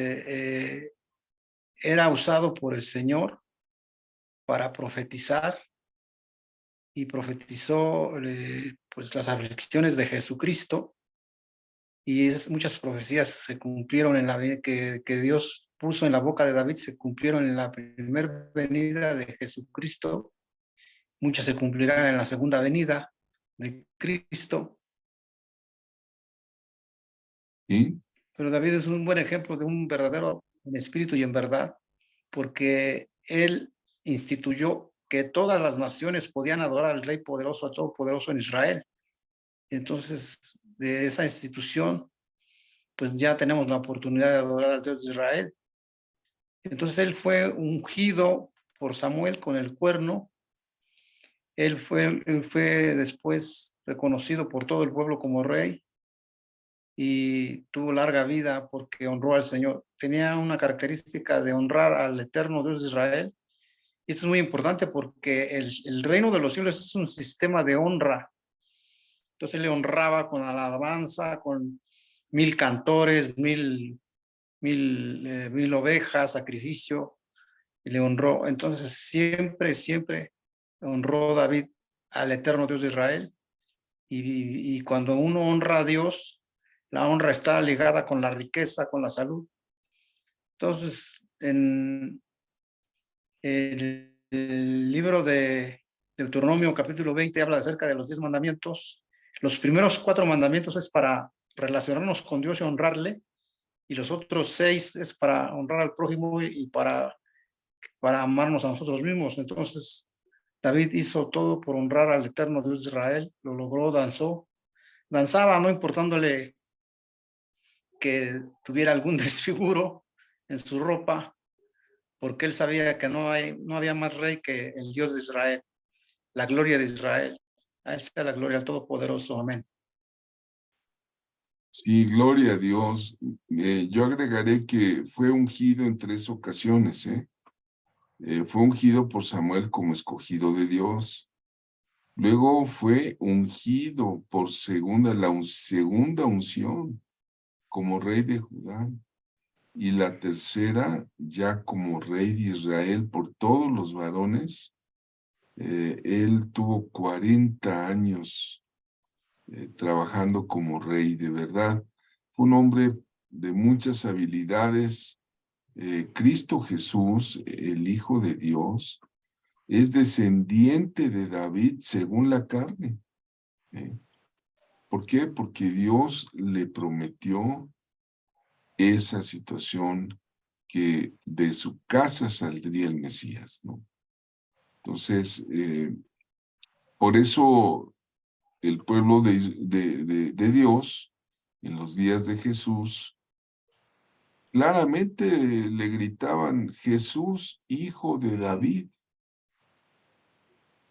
era usado por el Señor para profetizar, y profetizó pues las aflicciones de Jesucristo, y muchas profecías se cumplieron en la que Dios puso en la boca de David, se cumplieron en la primera venida de Jesucristo, muchas se cumplirán en la segunda venida de Cristo. ¿Sí? Pero David es un buen ejemplo de un verdadero en espíritu y en verdad, porque él instituyó que todas las naciones podían adorar al Rey poderoso, al Todopoderoso en Israel. Entonces, de esa institución, pues ya tenemos la oportunidad de adorar al Dios de Israel. Entonces, él fue ungido por Samuel con el cuerno. Él fue después reconocido por todo el pueblo como rey, y tuvo larga vida porque honró al Señor. Tenía una característica de honrar al eterno Dios de Israel. Y esto es muy importante porque el reino de los cielos es un sistema de honra. Entonces le honraba con alabanza, con 1000 cantores, mil ovejas, sacrificio, y le honró. Entonces siempre honró David al eterno Dios de Israel. Y cuando uno honra a Dios, la honra está ligada con la riqueza, con la salud. Entonces, en el libro de Deuteronomio capítulo 20 habla acerca de los 10 mandamientos. Los primeros 4 mandamientos es para relacionarnos con Dios y honrarle, y los otros 6 es para honrar al prójimo y para amarnos a nosotros mismos. Entonces, David hizo todo por honrar al eterno Dios de Israel, lo logró, danzaba, no importándole que tuviera algún desfiguro en su ropa, porque él sabía que no había más rey que el Dios de Israel, la gloria de Israel. A él sea la gloria al Todopoderoso. Amén. Sí, gloria a Dios. Yo agregaré que fue ungido en 3 ocasiones, ¿eh? Fue ungido por Samuel como escogido de Dios. Luego fue ungido por segunda unción como rey de Judá. Y la tercera ya como rey de Israel por todos los varones. Él tuvo 40 años trabajando como rey, de verdad. Fue un hombre de muchas habilidades. Cristo Jesús, el Hijo de Dios, es descendiente de David según la carne. ¿Por qué? Porque Dios le prometió esa situación, que de su casa saldría el Mesías, ¿no? Entonces, por eso el pueblo de Dios, en los días de Jesús, claramente le gritaban: Jesús, hijo de David.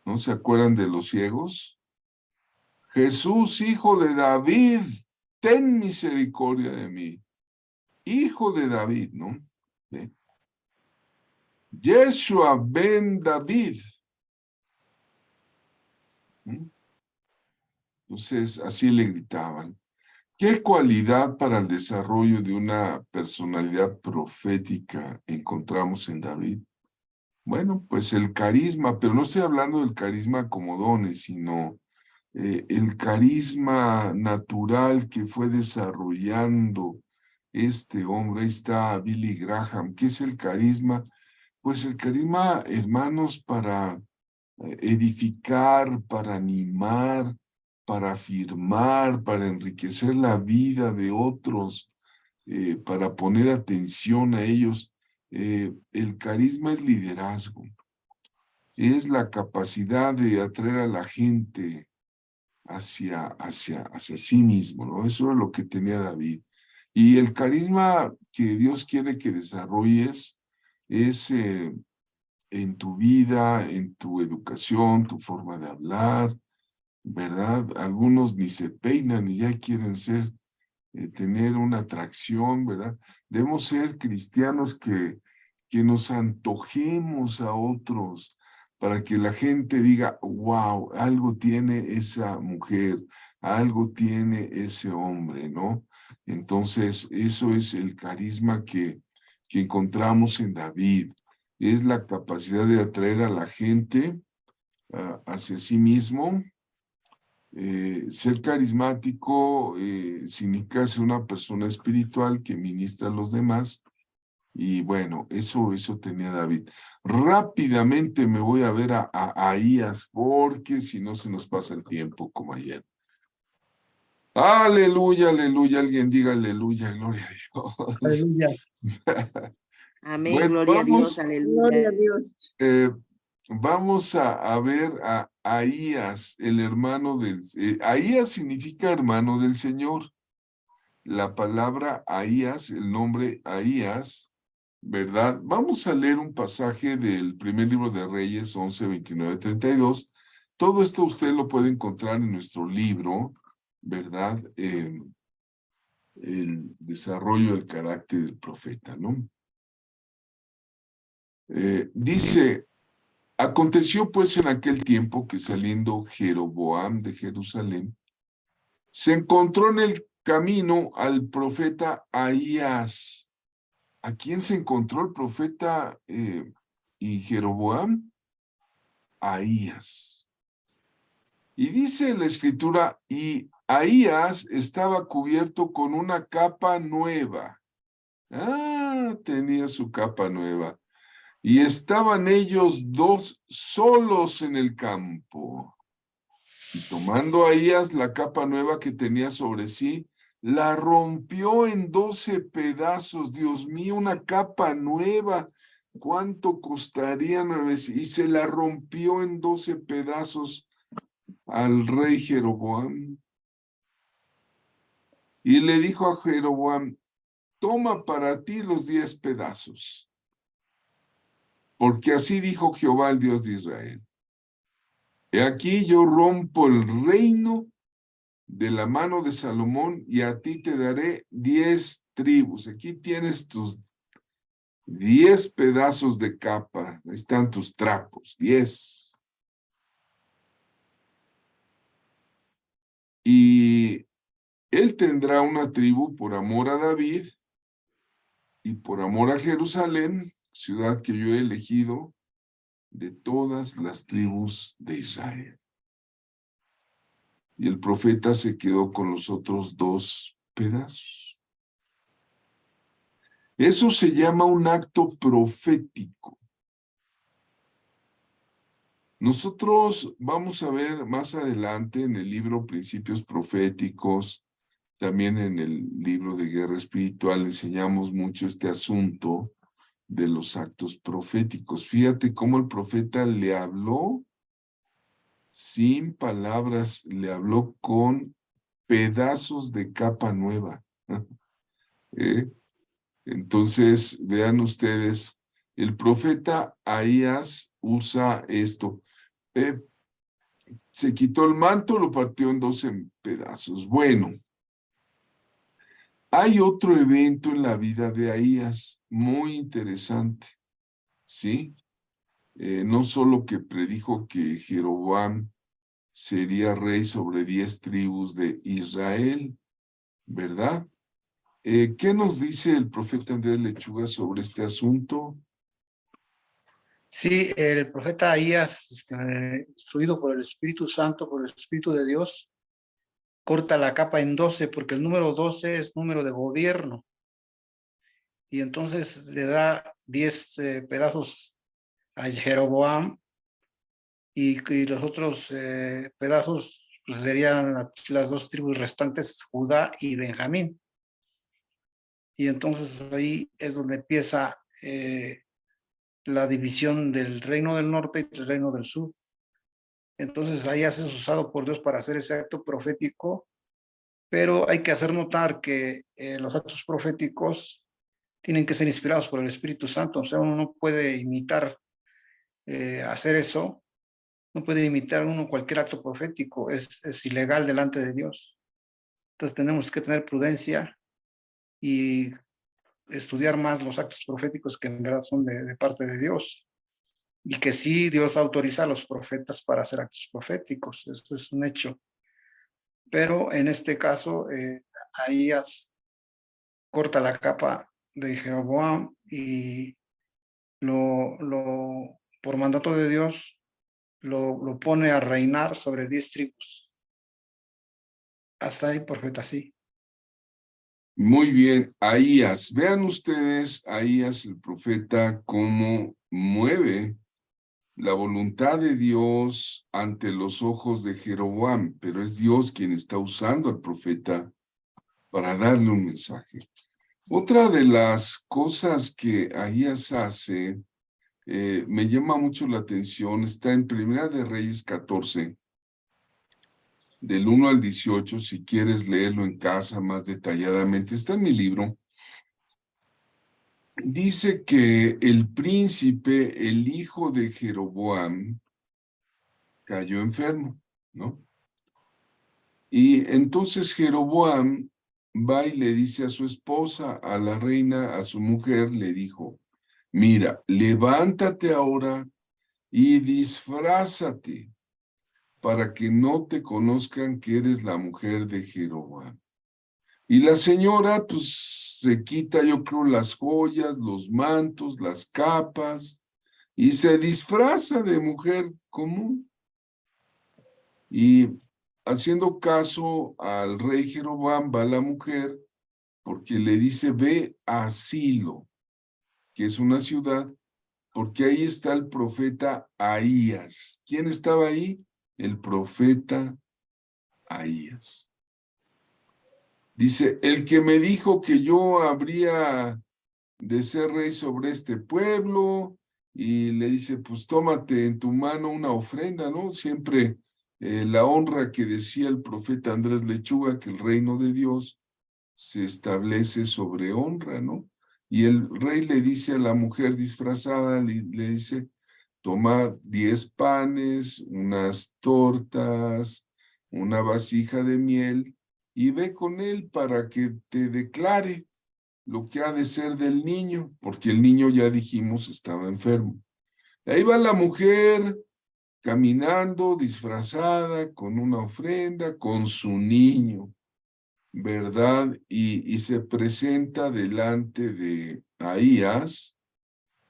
¿No se acuerdan de los ciegos? Jesús, hijo de David, ten misericordia de mí. Hijo de David, ¿no? ¿Sí? Yeshua ben David. ¿Mm? Entonces, así le gritaban. ¿Qué cualidad para el desarrollo de una personalidad profética encontramos en David? Bueno, pues el carisma, pero no estoy hablando del carisma como dones, sino el carisma natural que fue desarrollando este hombre. Ahí está Billy Graham. ¿Qué es el carisma? Pues el carisma, hermanos, para edificar, para animar, para afirmar, para enriquecer la vida de otros, para poner atención a ellos. El carisma es liderazgo, es la capacidad de atraer a la gente hacia sí mismo, ¿no? Eso era lo que tenía David. Y el carisma que Dios quiere que desarrolles es en tu vida, en tu educación, tu forma de hablar, ¿verdad? Algunos ni se peinan y ya quieren tener una atracción, ¿verdad? Debemos ser cristianos que nos antojemos a otros para que la gente diga: wow, algo tiene esa mujer, algo tiene ese hombre, ¿no? Entonces, eso es el carisma que encontramos en David. Es la capacidad de atraer a la gente hacia sí mismo. Ser carismático significa ser una persona espiritual que ministra a los demás. Y bueno, eso tenía David. Rápidamente me voy a ver a Ahías, porque si no se nos pasa el tiempo como ayer. Aleluya, aleluya. Alguien diga aleluya, gloria a Dios. Aleluya. Amén, Bueno, gloria a Dios, aleluya. Gloria a Dios. Vamos a ver a Ahías, el hermano Ahías significa hermano del Señor. La palabra Ahías, el nombre Ahías, ¿verdad? Vamos a leer un pasaje del primer libro de Reyes, 11, 29, 32. Todo esto usted lo puede encontrar en nuestro libro, ¿verdad? El desarrollo del carácter del profeta, ¿no? Dice: aconteció pues en aquel tiempo que, saliendo Jeroboam de Jerusalén, se encontró en el camino al profeta Ahías. ¿A quién se encontró el profeta y Jeroboam? Ahías. Y dice la escritura: y Ahías estaba cubierto con una capa nueva. Ah, tenía su capa nueva. Y estaban ellos dos solos en el campo. Y tomando Ahías la capa nueva que tenía sobre sí, la rompió en 12 pedazos. Dios mío, una capa nueva. ¿Cuánto costaría 9? Y se la rompió en 12 pedazos al rey Jeroboam. Y le dijo a Jeroboam: toma para ti los 10 pedazos. Porque así dijo Jehová, el Dios de Israel: he aquí yo rompo el reino de la mano de Salomón, y a ti te daré 10 tribus. Aquí tienes tus 10 pedazos de capa. Ahí están tus trapos, 10. Y él tendrá una tribu por amor a David y por amor a Jerusalén, ciudad que yo he elegido de todas las tribus de Israel. y el profeta se quedó con los otros 2 pedazos. Eso se llama un acto profético. Nosotros vamos a ver más adelante en el libro Principios Proféticos, también en el libro de Guerra Espiritual, enseñamos mucho este asunto de los actos proféticos. Fíjate cómo el profeta le habló sin palabras, le habló con pedazos de capa nueva. ¿Eh? Entonces, vean ustedes, el profeta Ahías usa esto. Se quitó el manto, lo partió en 12 pedazos. Bueno, hay otro evento en la vida de Ahías muy interesante, ¿sí? No solo que predijo que Jeroboam sería rey sobre 10 tribus de Israel, ¿verdad? ¿Qué nos dice el profeta Andrés Lechuga sobre este asunto? Sí, el profeta Ahías, instruido por el Espíritu Santo, por el Espíritu de Dios, corta la capa en 12, porque el número 12 es número de gobierno. Y entonces le da 10 pedazos a Jeroboam y los otros pedazos pues, serían las 2 tribus restantes, Judá y Benjamín. Y entonces ahí es donde empieza la división del reino del norte y del reino del sur. Entonces ahí es usado por Dios para hacer ese acto profético, pero hay que hacer notar que los actos proféticos tienen que ser inspirados por el Espíritu Santo, o sea, uno no puede imitar hacer eso, no puede imitar uno cualquier acto profético, es ilegal delante de Dios. Entonces tenemos que tener prudencia y estudiar más los actos proféticos que en verdad son de parte de Dios. Y que sí, Dios autoriza a los profetas para hacer actos proféticos, esto es un hecho. Pero en este caso, Ahías corta la capa de Jeroboam y por mandato de Dios, lo pone a reinar sobre 10 tribus. Hasta ahí, profeta, sí. Muy bien, Ahías. Vean ustedes, Ahías, el profeta, cómo mueve la voluntad de Dios ante los ojos de Jeroboam, pero es Dios quien está usando al profeta para darle un mensaje. Otra de las cosas que Ahías hace, me llama mucho la atención, está en Primera de Reyes 14, del 1 al 18, si quieres leerlo en casa más detalladamente, está en mi libro. Dice que el príncipe, el hijo de Jeroboam, cayó enfermo, ¿no? Y entonces Jeroboam va y le dice a su esposa, a la reina, a su mujer, le dijo, mira, levántate ahora y disfrázate para que no te conozcan que eres la mujer de Jeroboam. Y la señora, pues, se quita, yo creo, las joyas, los mantos, las capas, y se disfraza de mujer común. Y haciendo caso al rey Jeroboam, va la mujer, porque le dice, ve a Silo, que es una ciudad, porque ahí está el profeta Ahías. ¿Quién estaba ahí? El profeta Ahías. Dice, el que me dijo que yo habría de ser rey sobre este pueblo, y le dice, pues tómate en tu mano una ofrenda, ¿no? Siempre la honra que decía el profeta Andrés Lechuga, que el reino de Dios se establece sobre honra, ¿no? Y el rey le dice a la mujer disfrazada, le dice, toma 10 panes, unas tortas, una vasija de miel, y ve con él para que te declare lo que ha de ser del niño, porque el niño, ya dijimos, estaba enfermo. Ahí va la mujer caminando, disfrazada, con una ofrenda, con su niño, ¿verdad? Y se presenta delante de Ahías.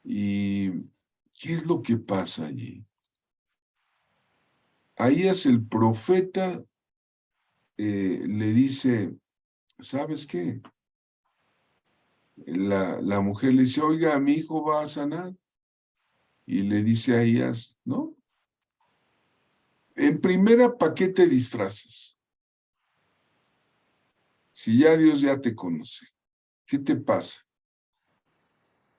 ¿Y qué es lo que pasa allí? Ahías, el profeta, le dice, ¿sabes qué? La mujer le dice, oiga, mi hijo va a sanar. Y le dice a Ahías, ¿no? En primera, ¿para qué te disfrazas? Si ya Dios ya te conoce, ¿qué te pasa?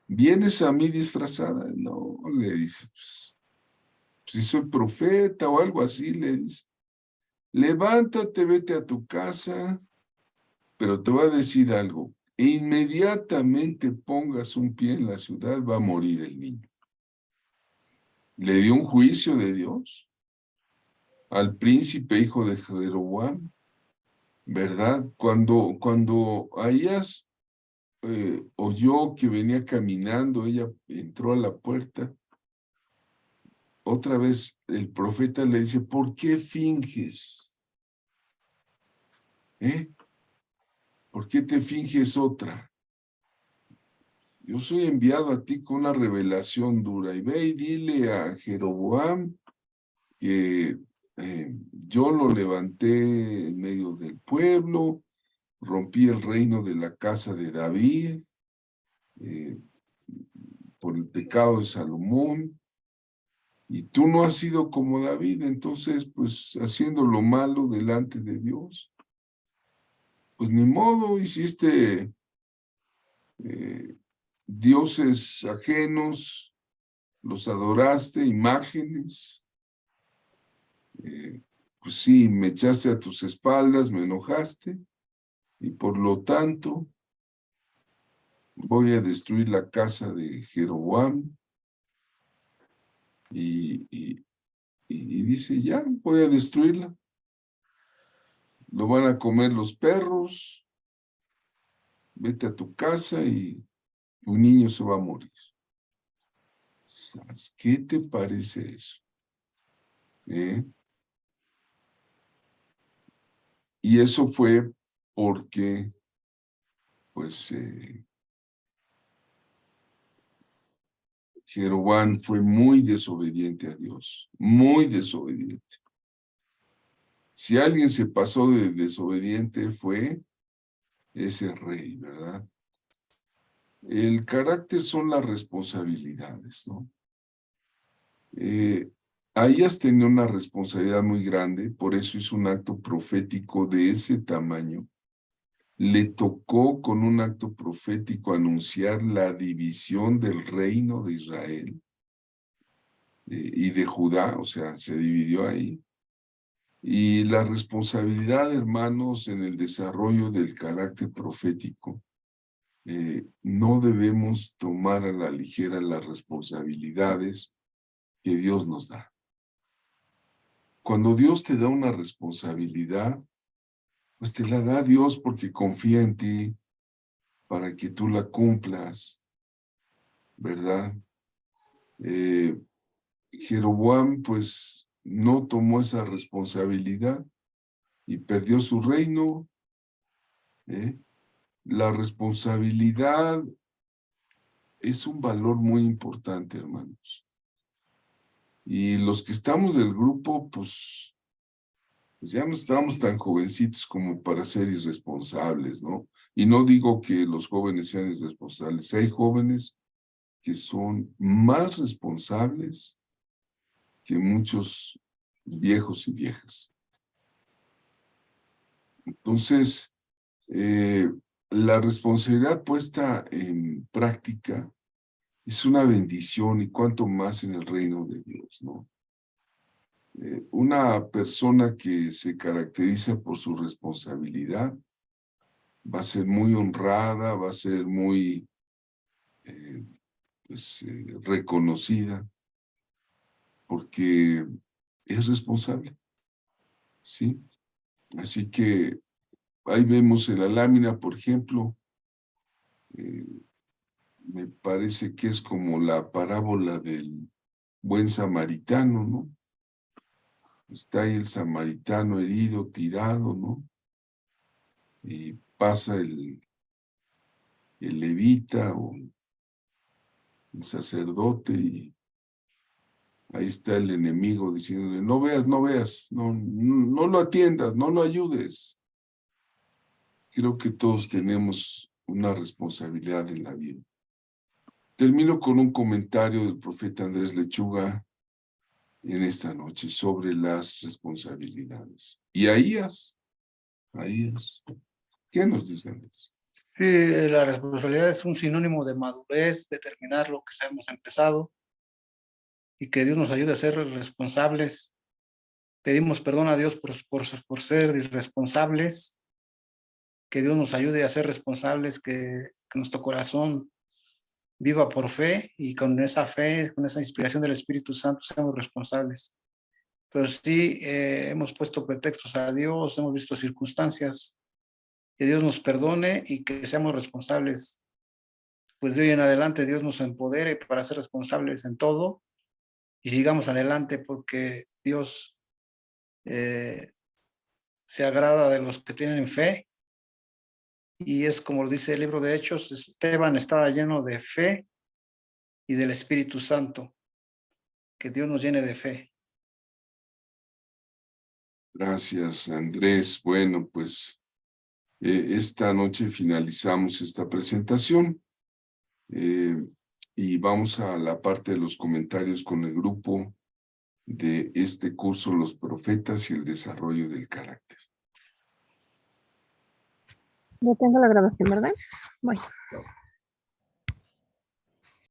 ¿Vienes a mí disfrazada? No, le dice, pues, si soy profeta o algo así, le dice. Levántate, vete a tu casa, pero te voy a decir algo. Inmediatamente pongas un pie en la ciudad, va a morir el niño. Le dio un juicio de Dios al príncipe hijo de Jeroboam, ¿verdad? Cuando Ahías oyó que venía caminando, ella entró a la puerta. Otra vez el profeta le dice, ¿por qué finges? ¿Por qué te finges otra? Yo soy enviado a ti con una revelación dura. Y ve y dile a Jeroboam que yo lo levanté en medio del pueblo, rompí el reino de la casa de David eh, por el pecado de Salomón, y tú no has sido como David, entonces pues haciendo lo malo delante de Dios, pues ni modo, hiciste dioses ajenos, los adoraste, imágenes, pues sí, me echaste a tus espaldas, me enojaste, y por lo tanto voy a destruir la casa de Jeroboam, y dice, ya, voy a destruirla, lo van a comer los perros, vete a tu casa y un niño se va a morir. ¿Sabes qué te parece eso? Y eso fue porque, pues, Jeroboam fue muy desobediente a Dios, muy desobediente. Si alguien se pasó de desobediente fue ese rey, ¿verdad? El carácter son las responsabilidades, ¿no? Ahías tenía una responsabilidad muy grande, por eso hizo un acto profético de ese tamaño. Le tocó con un acto profético anunciar la división del reino de Israel y de Judá, o sea, se dividió ahí. Y la responsabilidad, hermanos, en el desarrollo del carácter profético, no debemos tomar a la ligera las responsabilidades que Dios nos da. Cuando Dios te da una responsabilidad, pues te la da Dios porque confía en ti para que tú la cumplas, ¿verdad? Jeroboam, pues, no tomó esa responsabilidad y perdió su reino. La responsabilidad es un valor muy importante, hermanos. Y los que estamos del grupo, pues ya no estamos tan jovencitos como para ser irresponsables, ¿no? Y no digo que los jóvenes sean irresponsables. Hay jóvenes que son más responsables que muchos viejos y viejas. Entonces, la responsabilidad puesta en práctica es una bendición, y cuanto más en el reino de Dios, ¿no? Una persona que se caracteriza por su responsabilidad va a ser muy honrada, va a ser muy reconocida, porque es responsable, ¿sí? Así que ahí vemos en la lámina, por ejemplo, me parece que es como la parábola del buen samaritano, ¿no? Está ahí el samaritano herido, tirado, ¿no? Y pasa el levita o el sacerdote y ahí está el enemigo diciéndole, no veas, no veas, no lo atiendas, no lo ayudes. Creo que todos tenemos una responsabilidad en la vida. Termino con un comentario del profeta Andrés Lechuga en esta noche sobre las responsabilidades. Y Ahías, ¿qué nos dice Andrés? Sí, la responsabilidad es un sinónimo de madurez, de terminar lo que hemos empezado y que Dios nos ayude a ser responsables. Pedimos perdón a Dios por ser irresponsables, que Dios nos ayude a ser responsables, que nuestro corazón viva por fe y con esa fe, con esa inspiración del Espíritu Santo, seamos responsables. Pero sí hemos puesto pretextos a Dios, hemos visto circunstancias, que Dios nos perdone y que seamos responsables. Pues de hoy en adelante Dios nos empodere para ser responsables en todo y sigamos adelante porque Dios se agrada de los que tienen fe y es como lo dice el libro de Hechos, Esteban estaba lleno de fe y del Espíritu Santo, que Dios nos llene de fe. Gracias, Andrés. Bueno, pues esta noche finalizamos esta presentación y vamos a la parte de los comentarios con el grupo de este curso, Los Profetas y el Desarrollo del Carácter. Ya tengo la grabación, ¿verdad? Bueno.